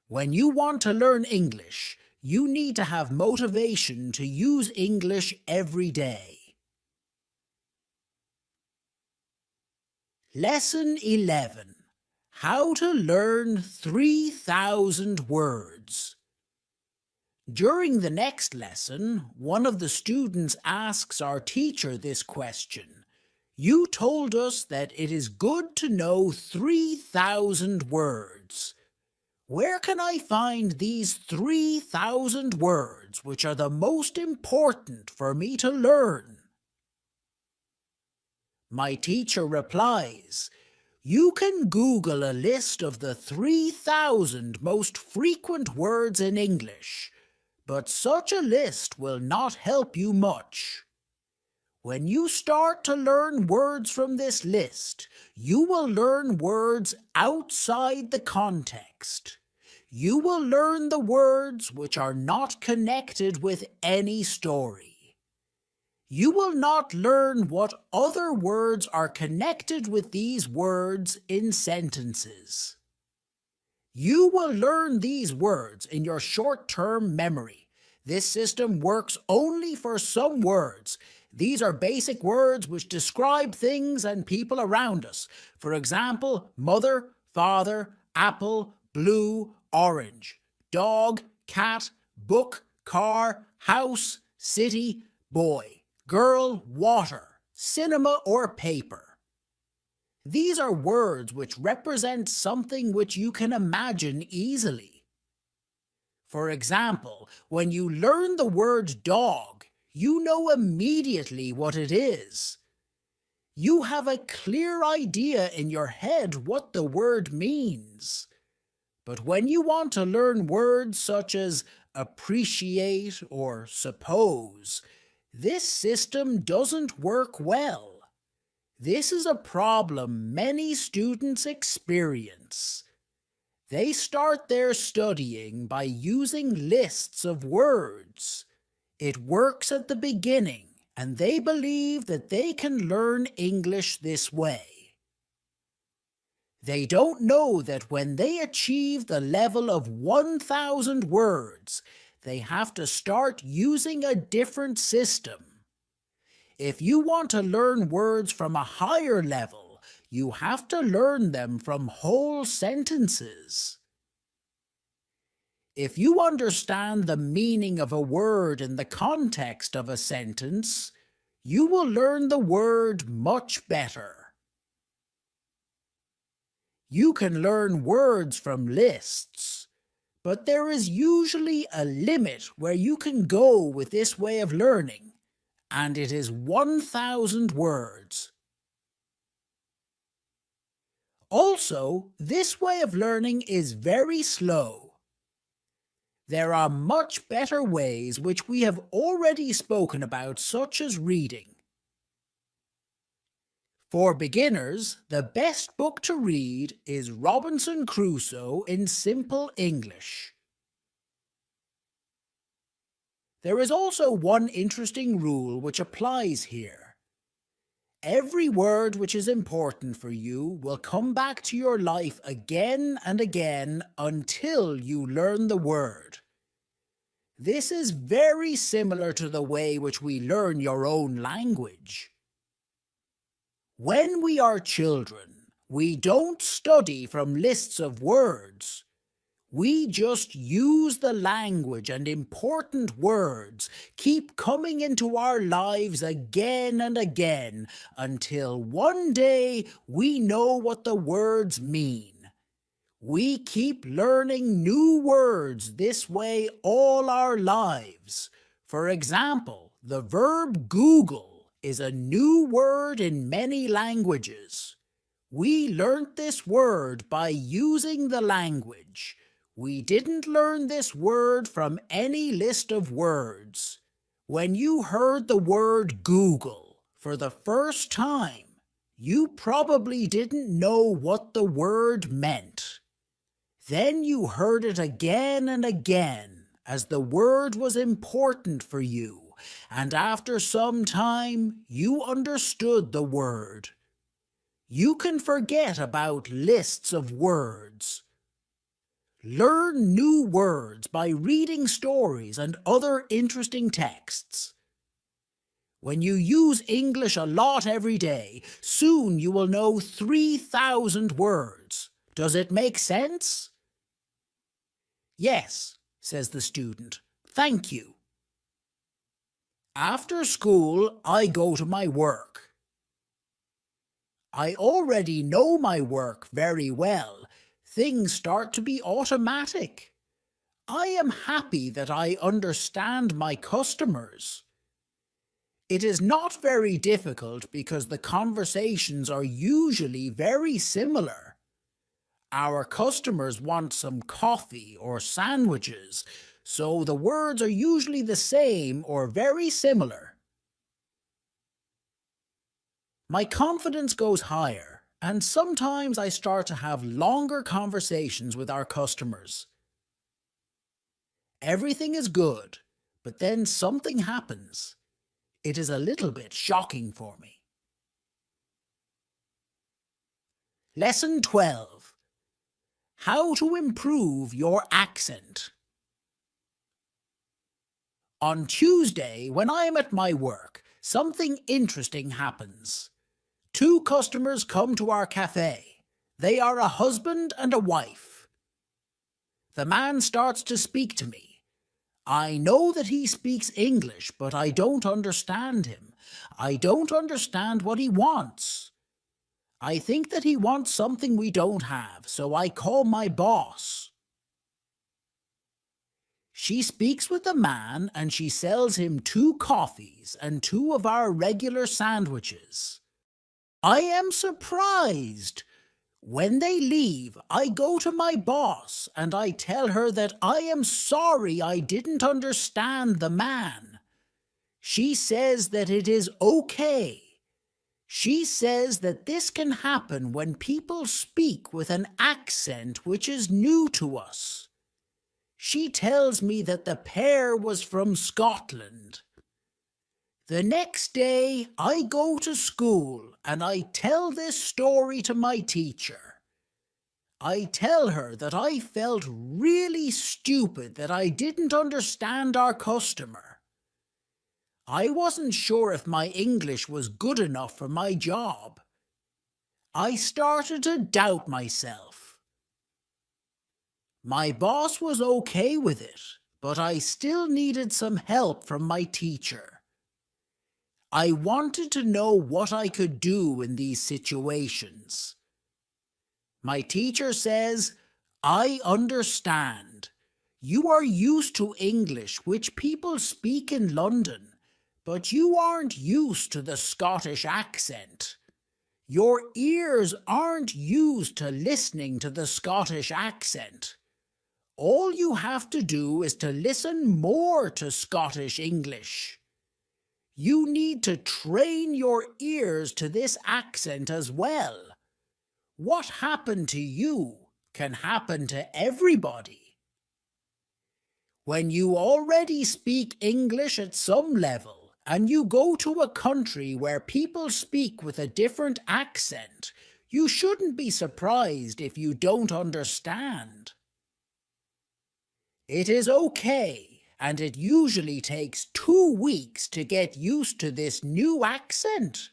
When you want to learn English, you need to have motivation to use English every day. Lesson 11. How to learn 3,000 words. During the next lesson, one of the students asks our teacher this question. You told us that it is good to know 3,000 words. Where can I find these 3,000 words which are the most important for me to learn? My teacher replies, you can Google a list of the 3,000 most frequent words in English. But such a list will not help you much. When you start to learn words from this list, you will learn words outside the context. You will learn the words which are not connected with any story. You will not learn what other words are connected with these words in sentences. You will learn these words in your short-term memory. This system works only for some words. These are basic words which describe things and people around us. For example, mother, father, apple, blue, orange, dog, cat, book, car, house, city, boy, girl, water, cinema or paper. These are words which represent something which you can imagine easily. For example, when you learn the word dog, you know immediately what it is. You have a clear idea in your head what the word means. But when you want to learn words such as appreciate or suppose, this system doesn't work well. This is a problem many students experience. They start their studying by using lists of words. It works at the beginning, and they believe that they can learn English this way. They don't know that when they achieve the level of 1,000 words, they have to start using a different system. If you want to learn words from a higher level, you have to learn them from whole sentences. If you understand the meaning of a word in the context of a sentence, you will learn the word much better. You can learn words from lists, but there is usually a limit where you can go with this way of learning, and it is 1,000 words. Also, this way of learning is very slow. There are much better ways which we have already spoken about, such as reading. For beginners, the best book to read is Robinson Crusoe in Simple English. There is also one interesting rule which applies here. Every word which is important for you will come back to your life again and again until you learn the word. This is very similar to the way which we learn your own language. When we are children, we don't study from lists of words. We just use the language, and important words keep coming into our lives again and again until one day we know what the words mean. We keep learning new words this way all our lives. For example, the verb Google is a new word in many languages. We learnt this word by using the language. We didn't learn this word from any list of words. When you heard the word Google for the first time, you probably didn't know what the word meant. Then you heard it again and again as the word was important for you, and after some time you understood the word. You can forget about lists of words. Learn new words by reading stories and other interesting texts. When you use English a lot every day, soon you will know 3,000 words. Does it make sense? Yes, says the student. Thank you. After school, I go to my work. I already know my work very well. Things start to be automatic. I am happy that I understand my customers. It is not very difficult because the conversations are usually very similar. Our customers want some coffee or sandwiches, so the words are usually the same or very similar. My confidence goes higher, and sometimes I start to have longer conversations with our customers. Everything is good, but then something happens. It is a little bit shocking for me. Lesson 12. How to improve your accent. On Tuesday, when I am at my work, something interesting happens. 2 customers come to our cafe. They are a husband and a wife. The man starts to speak to me. I know that he speaks English, but I don't understand him. I don't understand what he wants. I think that he wants something we don't have, so I call my boss. She speaks with the man and she sells him 2 coffees and 2 of our regular sandwiches. I am surprised. When they leave, I go to my boss and I tell her that I am sorry I didn't understand the man. She says that it is okay. She says that this can happen when people speak with an accent which is new to us. She tells me that the pair was from Scotland. The next day, I go to school and I tell this story to my teacher. I tell her that I felt really stupid that I didn't understand our customer. I wasn't sure if my English was good enough for my job. I started to doubt myself. My boss was okay with it, but I still needed some help from my teacher. I wanted to know what I could do in these situations. My teacher says, I understand. You are used to English, which people speak in London, but you aren't used to the Scottish accent. Your ears aren't used to listening to the Scottish accent. All you have to do is to listen more to Scottish English. You need to train your ears to this accent as well. What happened to you can happen to everybody. When you already speak English at some level and you go to a country where people speak with a different accent, you shouldn't be surprised if you don't understand. It is okay, and it usually takes 2 weeks to get used to this new accent.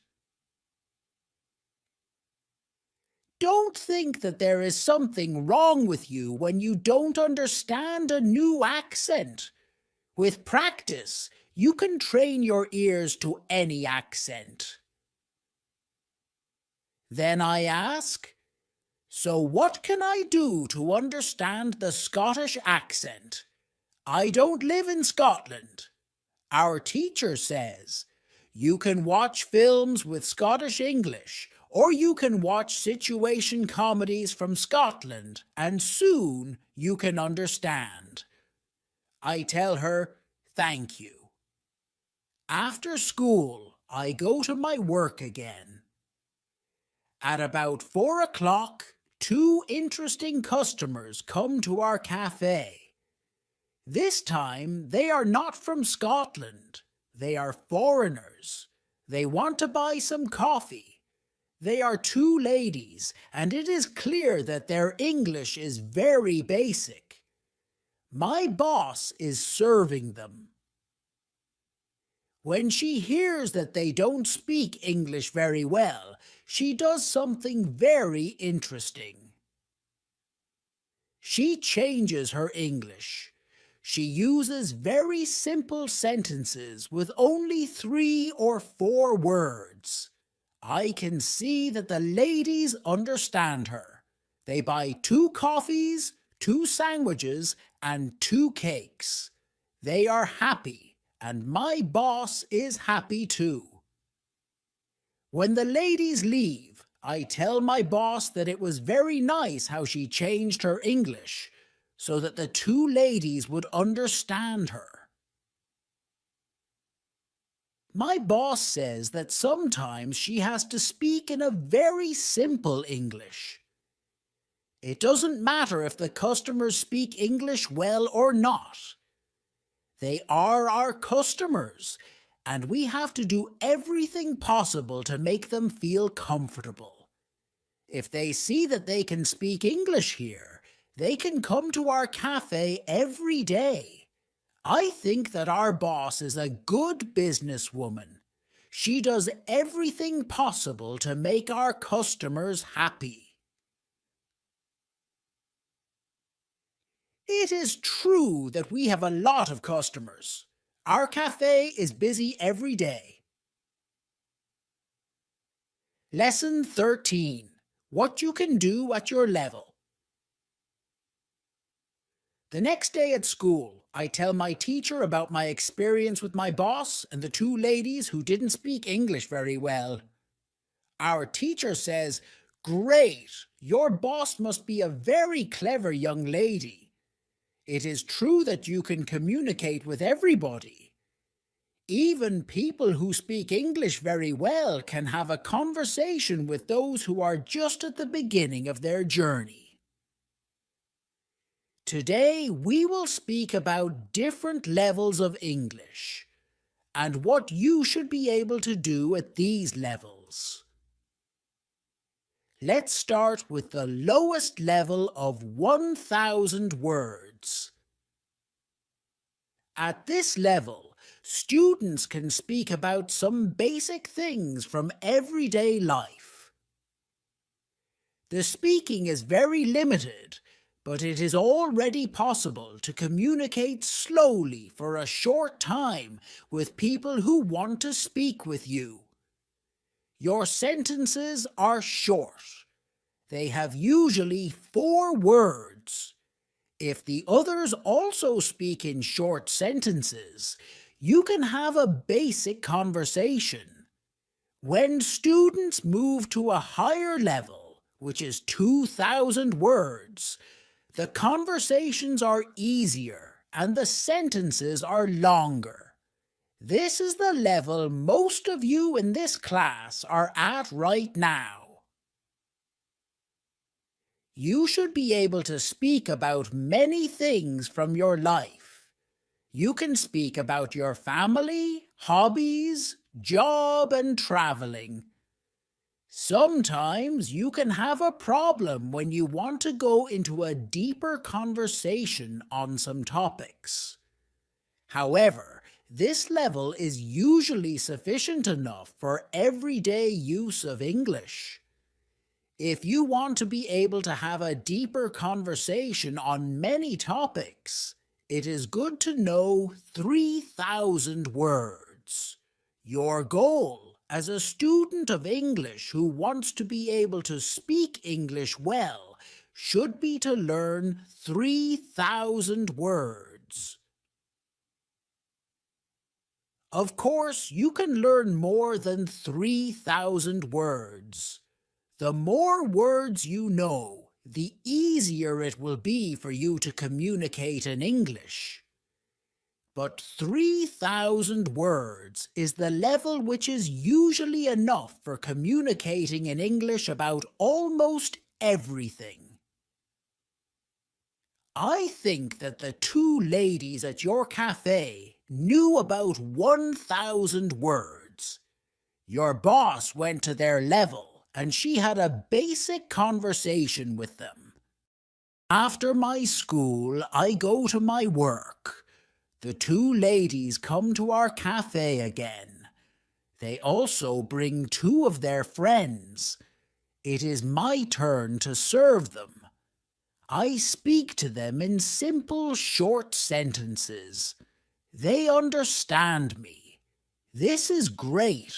Don't think that there is something wrong with you when you don't understand a new accent. With practice, you can train your ears to any accent. Then I ask, so what can I do to understand the Scottish accent? I don't live in Scotland. Our teacher says, you can watch films with Scottish English, or you can watch situation comedies from Scotland, and soon you can understand. I tell her, thank you. After school, I go to my work again. At about 4 o'clock, 2 interesting customers come to our cafe. This time, they are not from Scotland. They are foreigners. They want to buy some coffee. They are 2 ladies, and it is clear that their English is very basic. My boss is serving them. When she hears that they don't speak English very well, she does something very interesting. She changes her English. She uses very simple sentences with only 3 or 4 words. I can see that the ladies understand her. They buy 2 coffees, 2 sandwiches, and 2 cakes. They are happy, and my boss is happy too. When the ladies leave, I tell my boss that it was very nice how she changed her English, so that the 2 ladies would understand her. My boss says that sometimes she has to speak in a very simple English. It doesn't matter if the customers speak English well or not. They are our customers, and we have to do everything possible to make them feel comfortable. If they see that they can speak English here, they can come to our cafe every day. I think that our boss is a good businesswoman. She does everything possible to make our customers happy. It is true that we have a lot of customers. Our cafe is busy every day. Lesson 13. What you can do at your level. The next day at school, I tell my teacher about my experience with my boss and the 2 ladies who didn't speak English very well. Our teacher says, "Great, your boss must be a very clever young lady. It is true that you can communicate with everybody. Even people who speak English very well can have a conversation with those who are just at the beginning of their journey." Today we will speak about different levels of English and what you should be able to do at these levels. Let's start with the lowest level of 1,000 words. At this level, students can speak about some basic things from everyday life. The speaking is very limited, but it is already possible to communicate slowly for a short time with people who want to speak with you. Your sentences are short. They have usually 4 words. If the others also speak in short sentences, you can have a basic conversation. When students move to a higher level, which is 2,000 words, the conversations are easier and the sentences are longer. This is the level most of you in this class are at right now. You should be able to speak about many things from your life. You can speak about your family, hobbies, job, and traveling. Sometimes you can have a problem when you want to go into a deeper conversation on some topics. However, this level is usually sufficient enough for everyday use of English. If you want to be able to have a deeper conversation on many topics, it is good to know 3,000 words. Your goal as a student of English who wants to be able to speak English well should be to learn 3,000 words. Of course, you can learn more than 3,000 words. The more words you know, the easier it will be for you to communicate in English. But 3,000 words is the level which is usually enough for communicating in English about almost everything. I think that the 2 ladies at your cafe knew about 1,000 words. Your boss went to their level, and she had a basic conversation with them. After my school, I go to my work. The 2 ladies come to our cafe again. They also bring 2 of their friends. It is my turn to serve them. I speak to them in simple, short sentences. They understand me. This is great.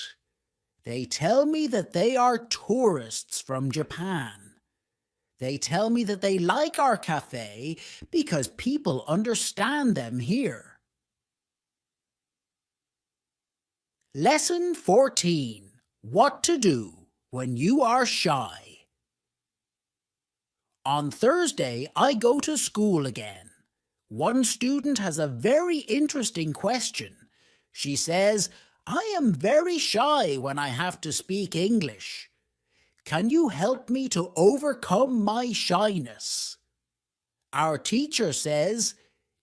They tell me that they are tourists from Japan. They tell me that they like our cafe because people understand them here. Lesson 14. What to do when you are shy. On Thursday, I go to school again. One student has a very interesting question. She says, I am very shy when I have to speak English. Can you help me to overcome my shyness? Our teacher says,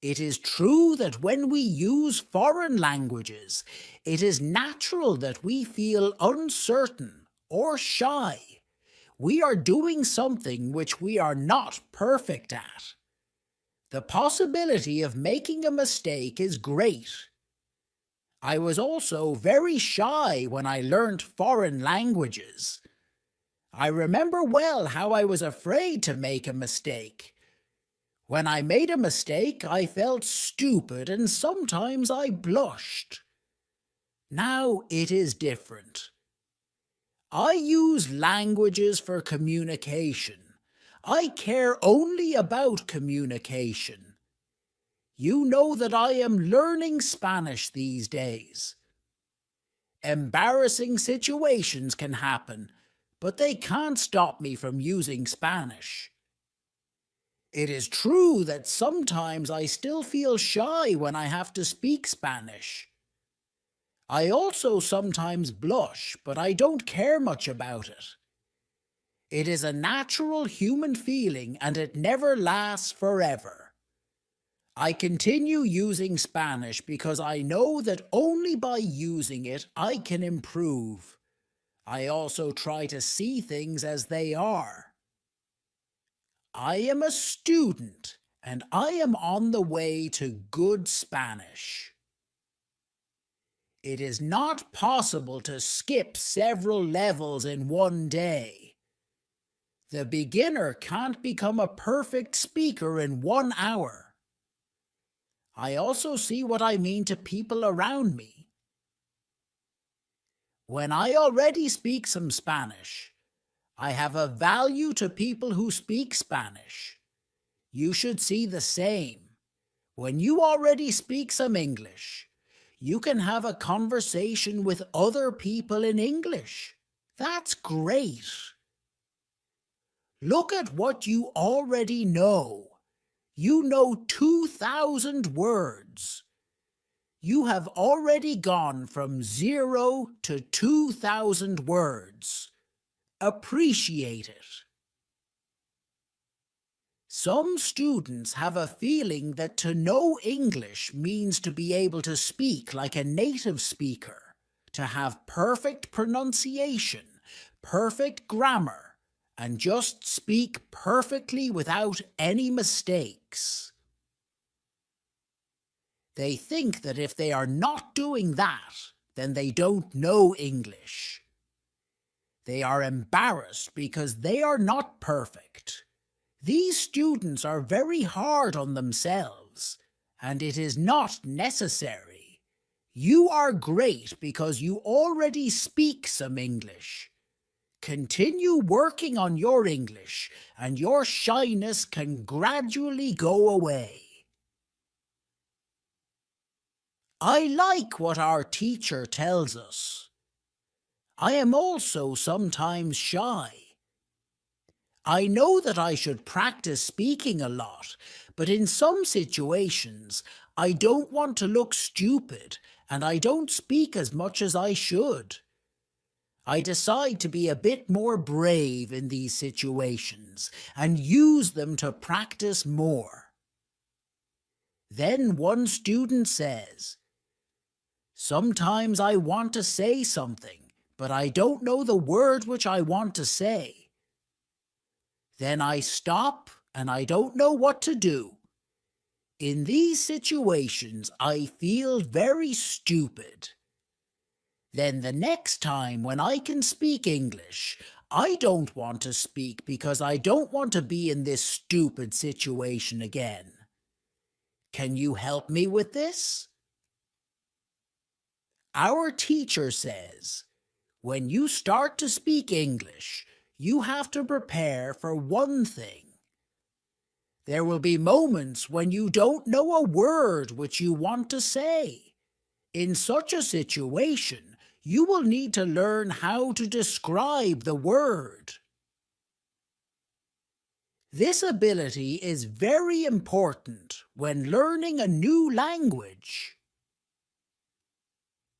it is true that when we use foreign languages, it is natural that we feel uncertain or shy. We are doing something which we are not perfect at. The possibility of making a mistake is great. I was also very shy when I learnt foreign languages. I remember well how I was afraid to make a mistake. When I made a mistake, I felt stupid and sometimes I blushed. Now it is different. I use languages for communication. I care only about communication. You know that I am learning Spanish these days. Embarrassing situations can happen, but they can't stop me from using Spanish. It is true that sometimes I still feel shy when I have to speak Spanish. I also sometimes blush, but I don't care much about it. It is a natural human feeling and it never lasts forever. I continue using Spanish because I know that only by using it I can improve. I also try to see things as they are. I am a student and I am on the way to good Spanish. It is not possible to skip several levels in one day. The beginner can't become a perfect speaker in 1 hour. I also see what I mean to people around me. When I already speak some Spanish, I have a value to people who speak Spanish. You should see the same. When you already speak some English, you can have a conversation with other people in English. That's great. Look at what you already know. You know 2,000 words. You have already gone from 0 to 2,000 words. Appreciate it. Some students have a feeling that to know English means to be able to speak like a native speaker, to have perfect pronunciation, perfect grammar, and just speak perfectly without any mistakes. They think that if they are not doing that, then they don't know English. They are embarrassed because they are not perfect. These students are very hard on themselves, and it is not necessary. You are great because you already speak some English. Continue working on your English, and your shyness can gradually go away. I like what our teacher tells us. I am also sometimes shy. I know that I should practice speaking a lot, but in some situations, I don't want to look stupid and I don't speak as much as I should. I decide to be a bit more brave in these situations and use them to practice more. Then one student says, "Sometimes I want to say something, but I don't know the word which I want to say. Then I stop and I don't know what to do. In these situations, I feel very stupid. Then the next time when I can speak English, I don't want to speak because I don't want to be in this stupid situation again. Can you help me with this?" Our teacher says, when you start to speak English, you have to prepare for one thing. There will be moments when you don't know a word which you want to say. In such a situation, you will need to learn how to describe the word. This ability is very important when learning a new language.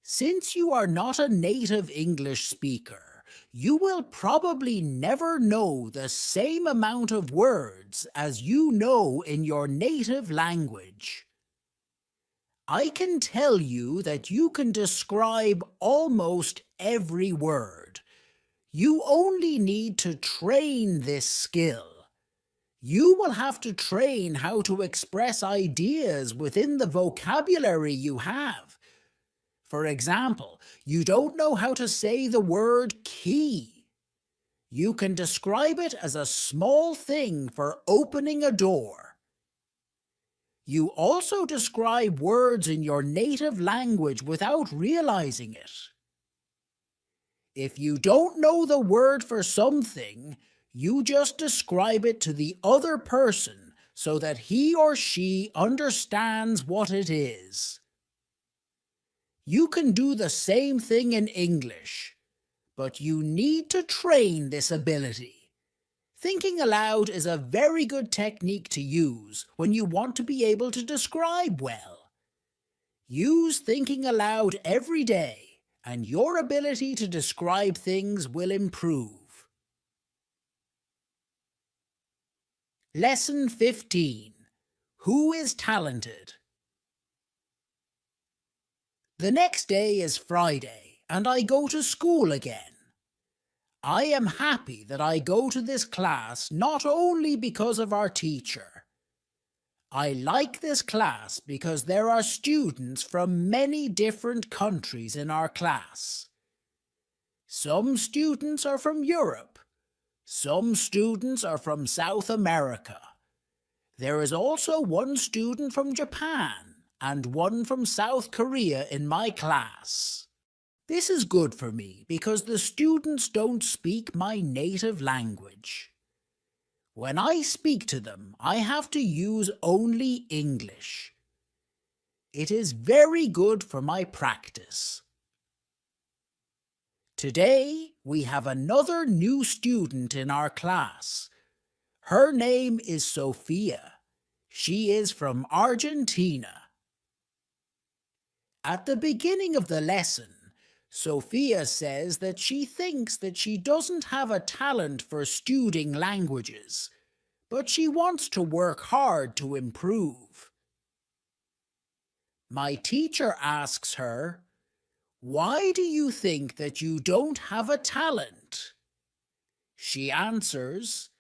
Since you are not a native English speaker, you will probably never know the same amount of words as you know in your native language. I can tell you that you can describe almost every word. You only need to train this skill. You will have to train how to express ideas within the vocabulary you have. For example, you don't know how to say the word key. You can describe it as a small thing for opening a door. You also describe words in your native language without realizing it. If you don't know the word for something, you just describe it to the other person so that he or she understands what it is. You can do the same thing in English, but you need to train this ability. Thinking aloud is a very good technique to use when you want to be able to describe well. Use thinking aloud every day, and your ability to describe things will improve. Lesson 15. Who is talented? The next day is Friday, and I go to school again. I am happy that I go to this class not only because of our teacher. I like this class because there are students from many different countries in our class. Some students are from Europe. Some students are from South America. There is also one student from Japan and one from South Korea in my class. This is good for me because the students don't speak my native language. When I speak to them, I have to use only English. It is very good for my practice. Today, we have another new student in our class. Her name is Sophia. She is from Argentina. At the beginning of the lesson, Sophia says that she thinks that she doesn't have a talent for studying languages, but she wants to work hard to improve. My teacher asks her, "Why do you think that you don't have a talent?" She answers,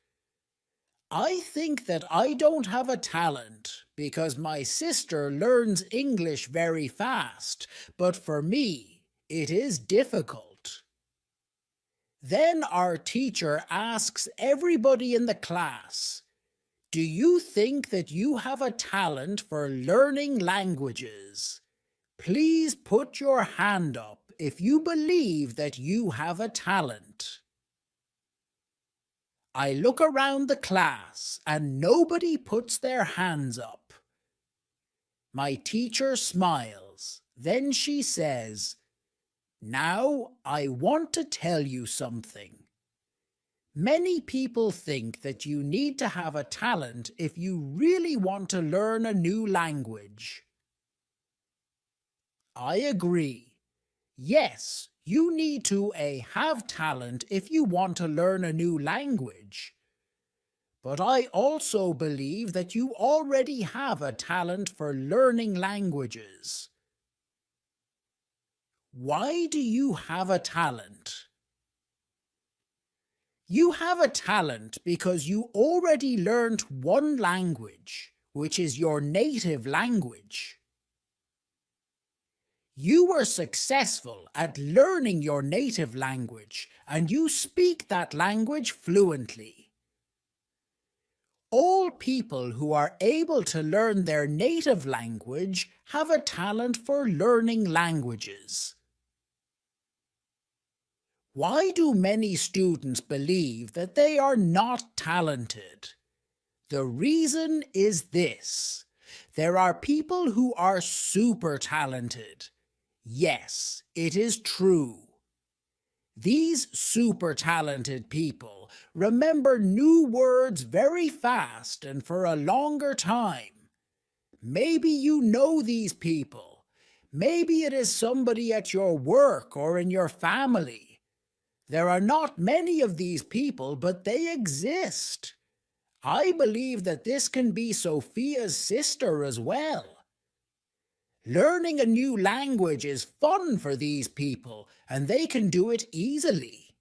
"I think that I don't have a talent because my sister learns English very fast, but for me, it is difficult." Then our teacher asks everybody in the class, "Do you think that you have a talent for learning languages? Please put your hand up if you believe that you have a talent." I look around the class and nobody puts their hands up. My teacher smiles. Then she says, "Now I want to tell you something. Many people think that you need to have a talent if you really want to learn a new language." I agree. Yes, you need to have talent if you want to learn a new language. But I also believe that you already have a talent for learning languages. Why do you have a talent? You have a talent because you already learned one language, which is your native language. You were successful at learning your native language, and you speak that language fluently. All people who are able to learn their native language have a talent for learning languages. Why do many students believe that they are not talented? The reason is this: there are people who are super talented. Yes, it is true. These super talented people remember new words very fast and for a longer time. Maybe you know these people. Maybe it is somebody at your work or in your family. There are not many of these people, but they exist. I believe that this can be Sophia's sister as well. Learning a new language is fun for these people, and they can do it easily.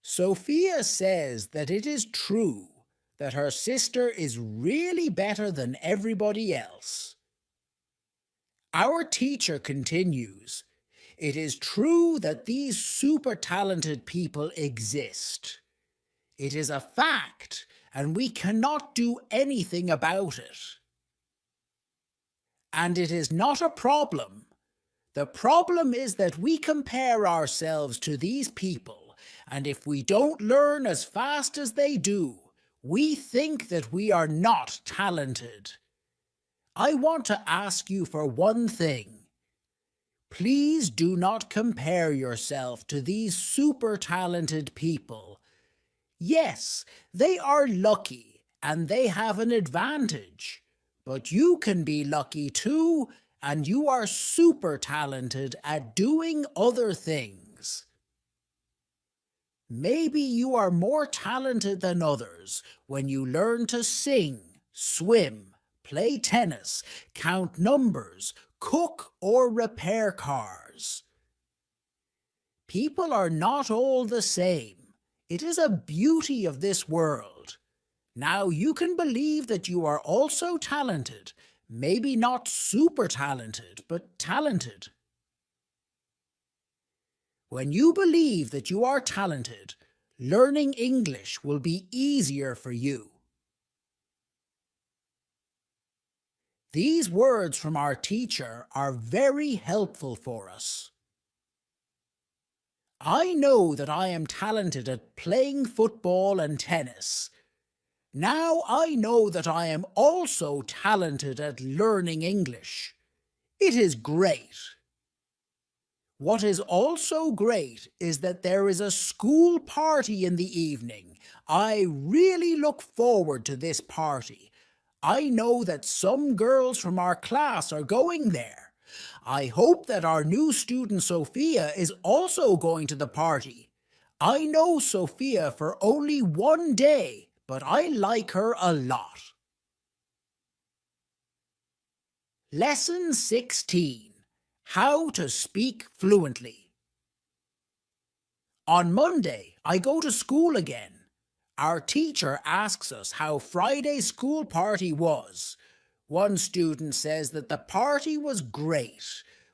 Sophia says that it is true that her sister is really better than everybody else. Our teacher continues, "It is true that these super talented people exist. It is a fact, and we cannot do anything about it. And it is not a problem. The problem is that we compare ourselves to these people, and if we don't learn as fast as they do, we think that we are not talented. I want to ask you for one thing. Please do not compare yourself to these super talented people. Yes, they are lucky, and they have an advantage. But you can be lucky too, and you are super talented at doing other things. Maybe you are more talented than others when you learn to sing, swim, play tennis, count numbers, cook, or repair cars. People are not all the same. It is a beauty of this world. Now you can believe that you are also talented, maybe not super talented, but talented. When you believe that you are talented, learning English will be easier for you. These words from our teacher are very helpful for us. I know that I am talented at playing football and tennis. Now I know that I am also talented at learning English. It is great. What is also great is that there is a school party in the evening. I really look forward to this party. I know that some girls from our class are going there. I hope that our new student Sophia is also going to the party. I know Sophia for only one day, but I like her a lot. Lesson 16. How to speak fluently. On Monday, I go to school again. Our teacher asks us how Friday's school party was. One student says that the party was great.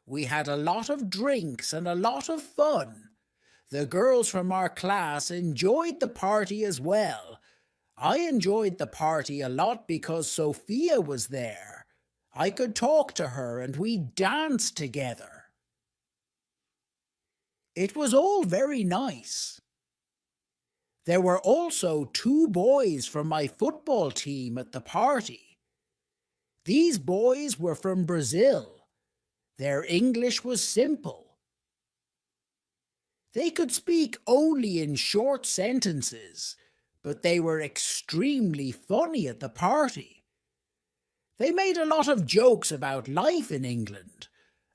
We had a lot of drinks and a lot of fun. The girls from our class enjoyed the party as well. I enjoyed the party a lot because Sophia was there. I could talk to her and we danced together. It was all very nice. There were also 2 boys from my football team at the party. These boys were from Brazil. Their English was simple. They could speak only in short sentences, but they were extremely funny at the party. They made a lot of jokes about life in England,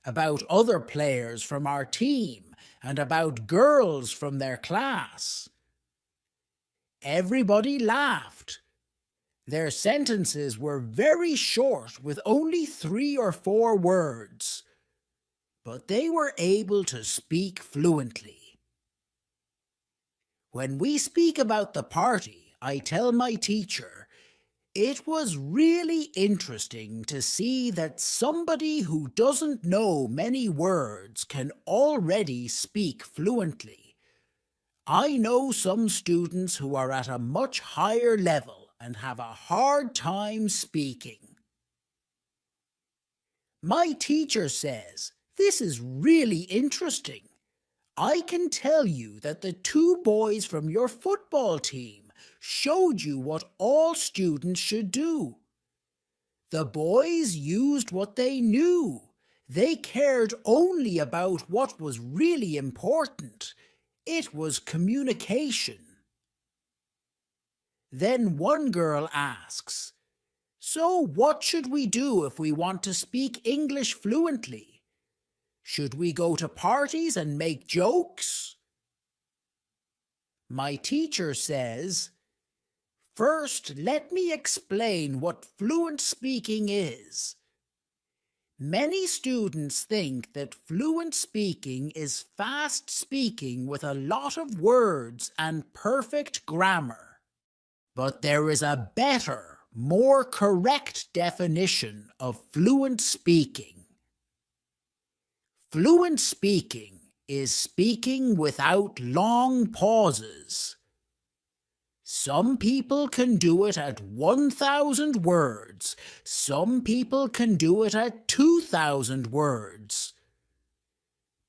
about other players from our team, and about girls from their class. Everybody laughed. Their sentences were very short with only 3 or 4 words, but they were able to speak fluently. When we speak about the party, I tell my teacher, it was really interesting to see that somebody who doesn't know many words can already speak fluently. I know some students who are at a much higher level and have a hard time speaking. My teacher says, this is really interesting. I can tell you that the 2 boys from your football team showed you what all students should do. The boys used what they knew. They cared only about what was really important. It was communication. Then one girl asks, so what should we do if we want to speak English fluently? Should we go to parties and make jokes? My teacher says, first, let me explain what fluent speaking is. Many students think that fluent speaking is fast speaking with a lot of words and perfect grammar. But there is a better, more correct definition of fluent speaking. Fluent speaking is speaking without long pauses. Some people can do it at 1,000 words. Some people can do it at 2,000 words.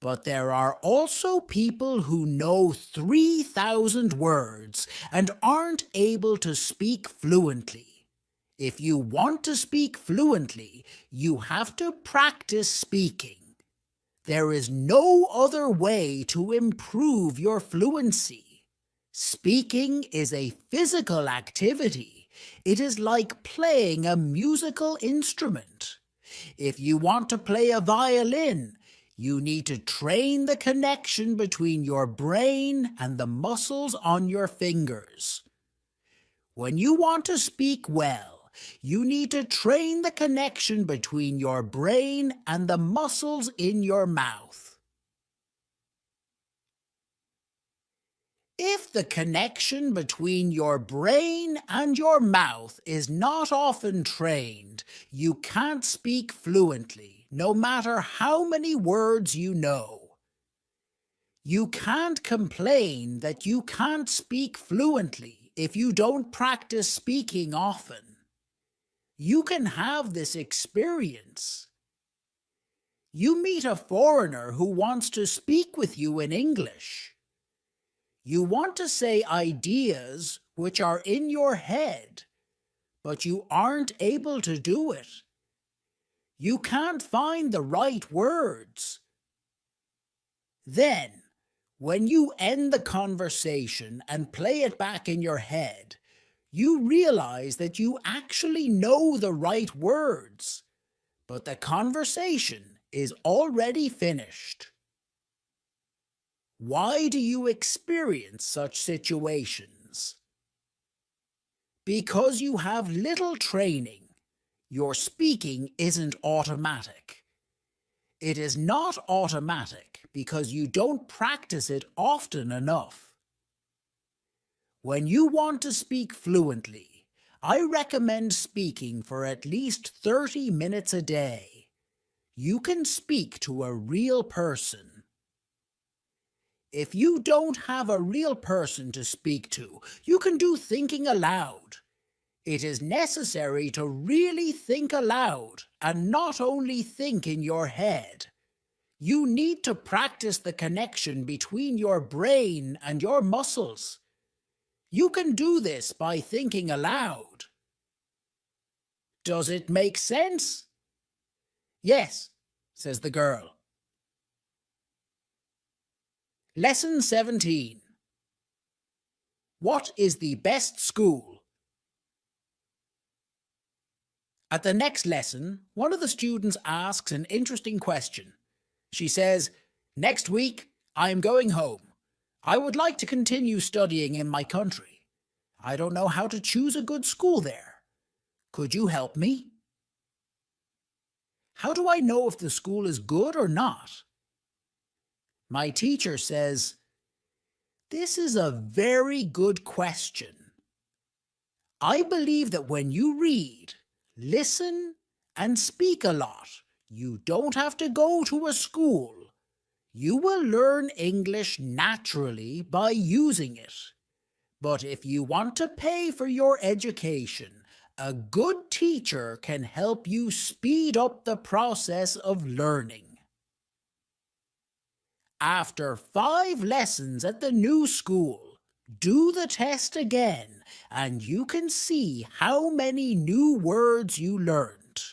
But there are also people who know 3,000 words and aren't able to speak fluently. If you want to speak fluently, you have to practice speaking. There is no other way to improve your fluency. Speaking is a physical activity. It is like playing a musical instrument. If you want to play a violin, you need to train the connection between your brain and the muscles on your fingers. When you want to speak well, you need to train the connection between your brain and the muscles in your mouth. If the connection between your brain and your mouth is not often trained, you can't speak fluently, no matter how many words you know. You can't complain that you can't speak fluently if you don't practice speaking often. You can have this experience. You meet a foreigner who wants to speak with you in English. You want to say ideas which are in your head, but you aren't able to do it. You can't find the right words. Then, when you end the conversation and play it back in your head, you realize that you actually know the right words, but the conversation is already finished. Why do you experience such situations? Because you have little training. Your speaking isn't automatic. It is not automatic because you don't practice it often enough. When you want to speak fluently, I recommend speaking for at least 30 minutes a day. You can speak to a real person. If you don't have a real person to speak to, you can do thinking aloud. It is necessary to really think aloud and not only think in your head. You need to practice the connection between your brain and your muscles. You can do this by thinking aloud. Does it make sense? Yes, says the girl. Lesson 17. What is the best school? At the next lesson, one of the students asks an interesting question. She says, "Next week, I am going home. I would like to continue studying in my country. I don't know how to choose a good school there. Could you help me?" How do I know if the school is good or not? My teacher says, "This is a very good question. I believe that when you read, listen, and speak a lot, you don't have to go to a school. You will learn English naturally by using it. But if you want to pay for your education, a good teacher can help you speed up the process of learning." After 5 lessons at the new school, do the test again, and you can see how many new words you learned.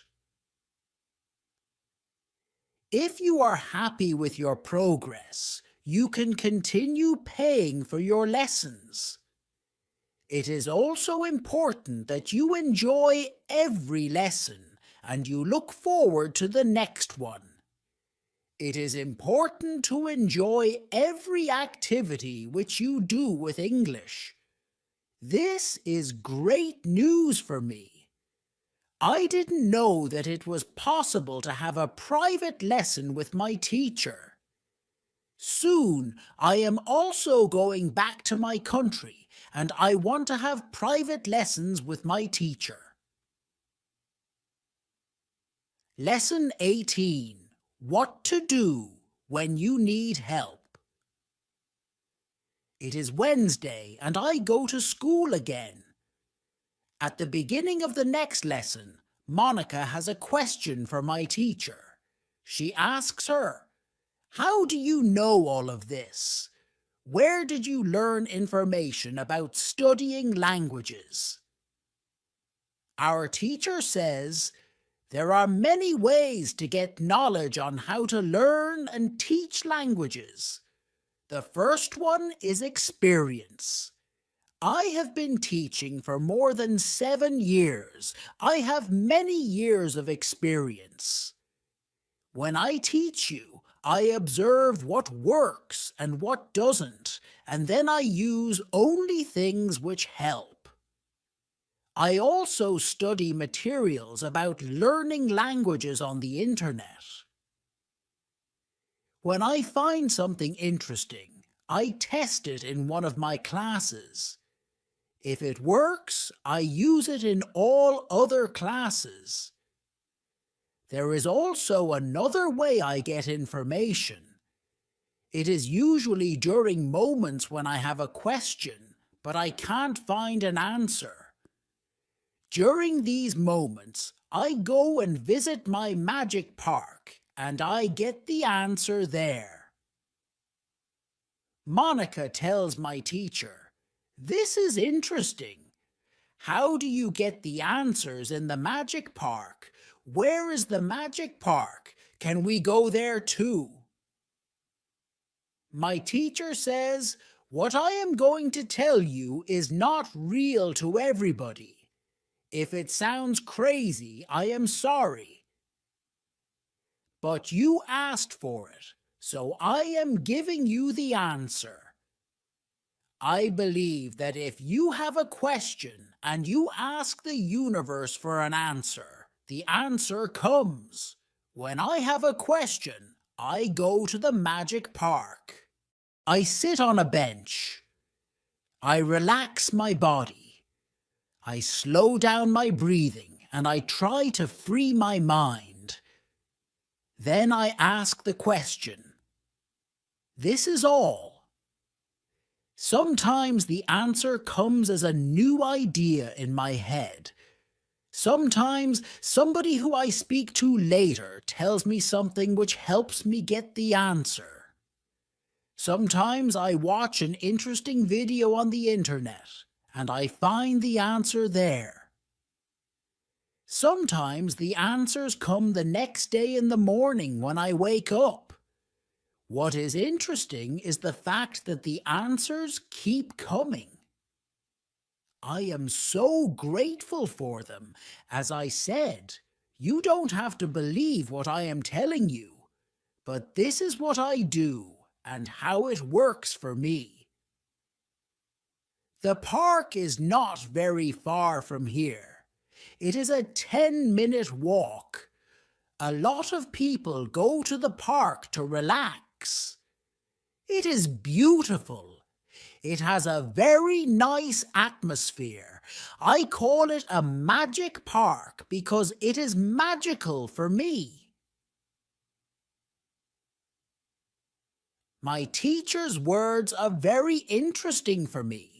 If you are happy with your progress, you can continue paying for your lessons. It is also important that you enjoy every lesson and you look forward to the next one. It is important to enjoy every activity which you do with English. This is great news for me. I didn't know that it was possible to have a private lesson with my teacher. Soon, I am also going back to my country, and I want to have private lessons with my teacher. Lesson 18. What to do when you need help. It is Wednesday, and I go to school again. At the beginning of the next lesson, Monica has a question for my teacher. She asks her, "How do you know all of this? Where did you learn information about studying languages?" Our teacher says, "There are many ways to get knowledge on how to learn and teach languages. The first one is experience. I have been teaching for more than 7 years. I have many years of experience. When I teach you, I observe what works and what doesn't, and then I use only things which help. I also study materials about learning languages on the internet. When I find something interesting, I test it in one of my classes. If it works, I use it in all other classes. There is also another way I get information. It is usually during moments when I have a question, but I can't find an answer. During these moments, I go and visit my magic park, and I get the answer there. Monica tells my teacher, "This is interesting. How do you get the answers in the magic park? Where is the magic park? Can we go there too?" My teacher says, "What I am going to tell you is not real to everybody. If it sounds crazy, I am sorry. But you asked for it, so I am giving you the answer. I believe that if you have a question and you ask the universe for an answer, the answer comes. When I have a question, I go to the magic park. I sit on a bench. I relax my body. I slow down my breathing and I try to free my mind. Then I ask the question. This is all. Sometimes the answer comes as a new idea in my head. Sometimes somebody who I speak to later tells me something which helps me get the answer. Sometimes I watch an interesting video on the internet and I find the answer there. Sometimes the answers come the next day in the morning when I wake up. What is interesting is the fact that the answers keep coming. I am so grateful for them. As I said, you don't have to believe what I am telling you, but this is what I do and how it works for me. The park is not very far from here. It is a 10-minute walk. A lot of people go to the park to relax. It is beautiful. It has a very nice atmosphere. I call it a magic park because it is magical for me. My teacher's words are very interesting for me.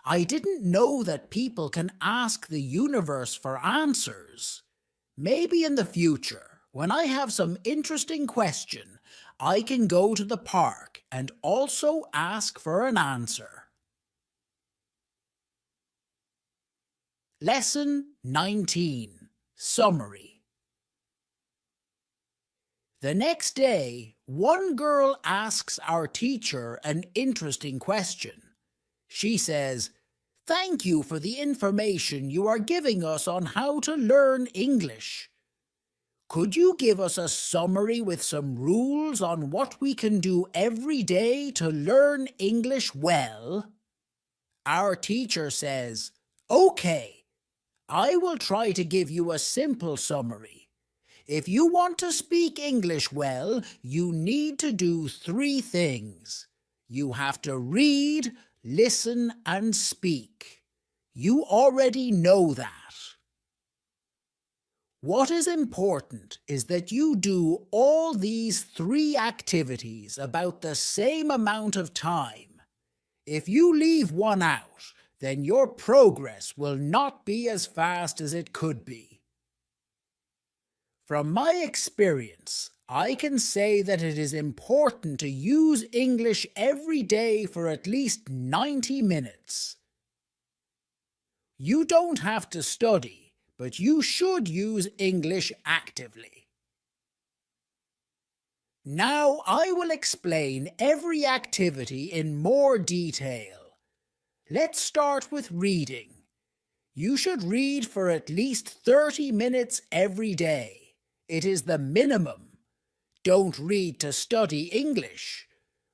I didn't know that people can ask the universe for answers. Maybe in the future, when I have some interesting question, I can go to the park and also ask for an answer. Lesson 19. Summary. The next day, one girl asks our teacher an interesting question. She says, "Thank you for the information you are giving us on how to learn English. Could you give us a summary with some rules on what we can do every day to learn English well?" Our teacher says, "Okay, I will try to give you a simple summary. If you want to speak English well, you need to do 3 things. You have to read, listen, and speak. You already know that. What is important is that you do all these 3 activities about the same amount of time. If you leave one out, then your progress will not be as fast as it could be. From my experience, I can say that it is important to use English every day for at least 90 minutes. You don't have to study, but you should use English actively. Now I will explain every activity in more detail. Let's start with reading. You should read for at least 30 minutes every day. It is the minimum. Don't read to study English.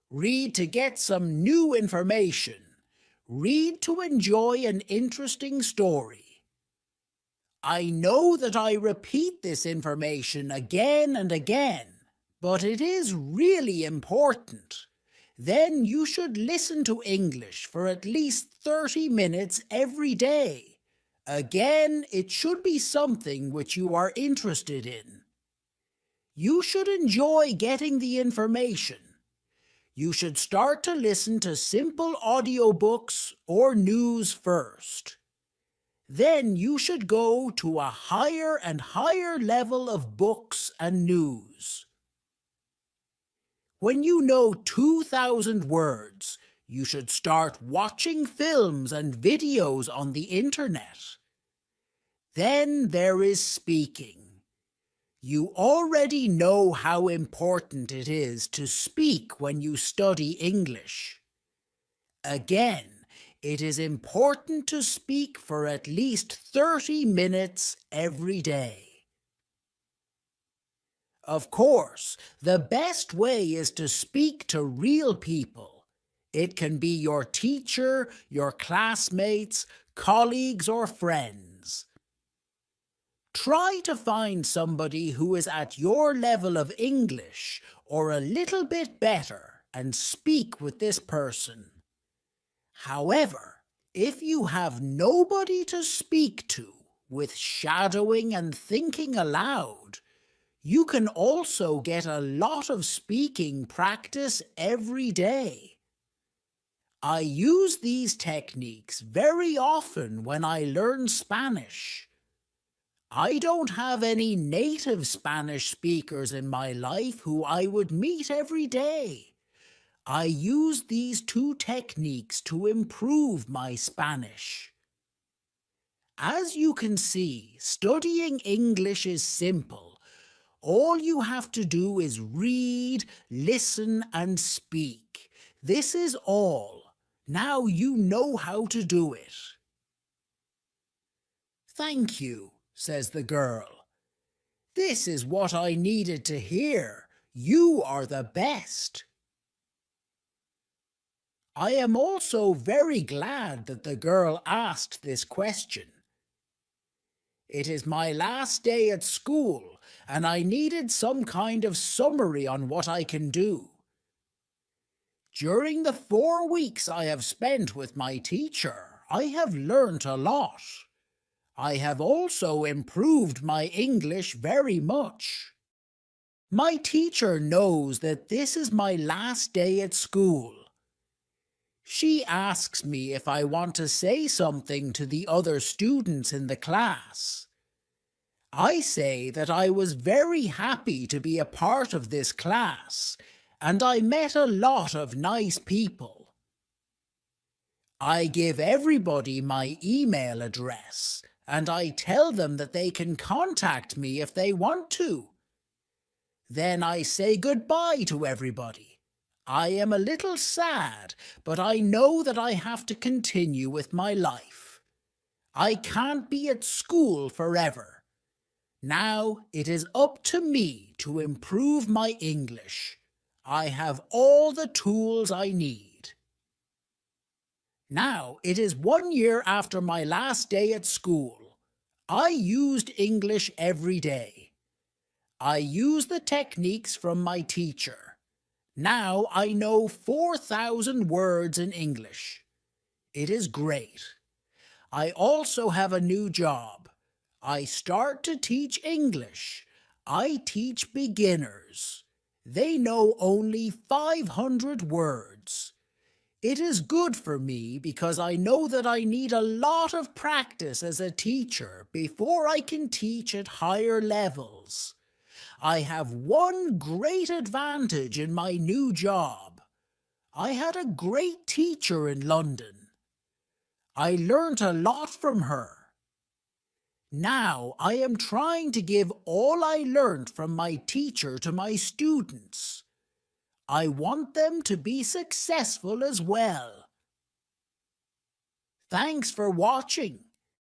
Read to get some new information. Read to enjoy an interesting story. I know that I repeat this information again and again, but it is really important. Then you should listen to English for at least 30 minutes every day. Again, it should be something which you are interested in. You should enjoy getting the information. You should start to listen to simple audiobooks or news first. then you should go to a higher and higher level of books and news. When you know 2,000 words, you should start watching films and videos on the internet. Then there is speaking. You already know how important it is to speak when you study English. Again, it is important to speak for at least 30 minutes every day. Of course, the best way is to speak to real people. It can be your teacher, your classmates, colleagues, or friends. Try to find somebody who is at your level of English or a little bit better and speak with this person. However, if you have nobody to speak to with shadowing and thinking aloud, you can also get a lot of speaking practice every day. I use these techniques very often when I learn Spanish. I don't have any native Spanish speakers in my life who I would meet every day. I use these two techniques to improve my Spanish. As you can see, studying English is simple. All you have to do is read, listen, and speak. This is all. Now you know how to do it. Thank you, says the girl. This is what I needed to hear. You are the best. I am also very glad that the girl asked this question. It is my last day at school, and I needed some kind of summary on what I can do. During the 4 weeks I have spent with my teacher, I have learnt a lot. I have also improved my English very much. My teacher knows that this is my last day at school. She asks me if I want to say something to the other students in the class. I say that I was very happy to be a part of this class, and I met a lot of nice people. I give everybody my email address, and I tell them that they can contact me if they want to. Then I say goodbye to everybody. I am a little sad, but I know that I have to continue with my life. I can't be at school forever. Now it is up to me to improve my English. I have all the tools I need. Now it is 1 year after my last day at school. I used English every day. I use the techniques from my teacher. Now I know 4,000 words in English. It is great. I also have a new job. I start to teach English. I teach beginners. They know only 500 words. It is good for me because I know that I need a lot of practice as a teacher before I can teach at higher levels. I have one great advantage in my new job. I had a great teacher in London. I learnt a lot from her. Now I am trying to give all I learnt from my teacher to my students. I want them to be successful as well. Thanks for watching.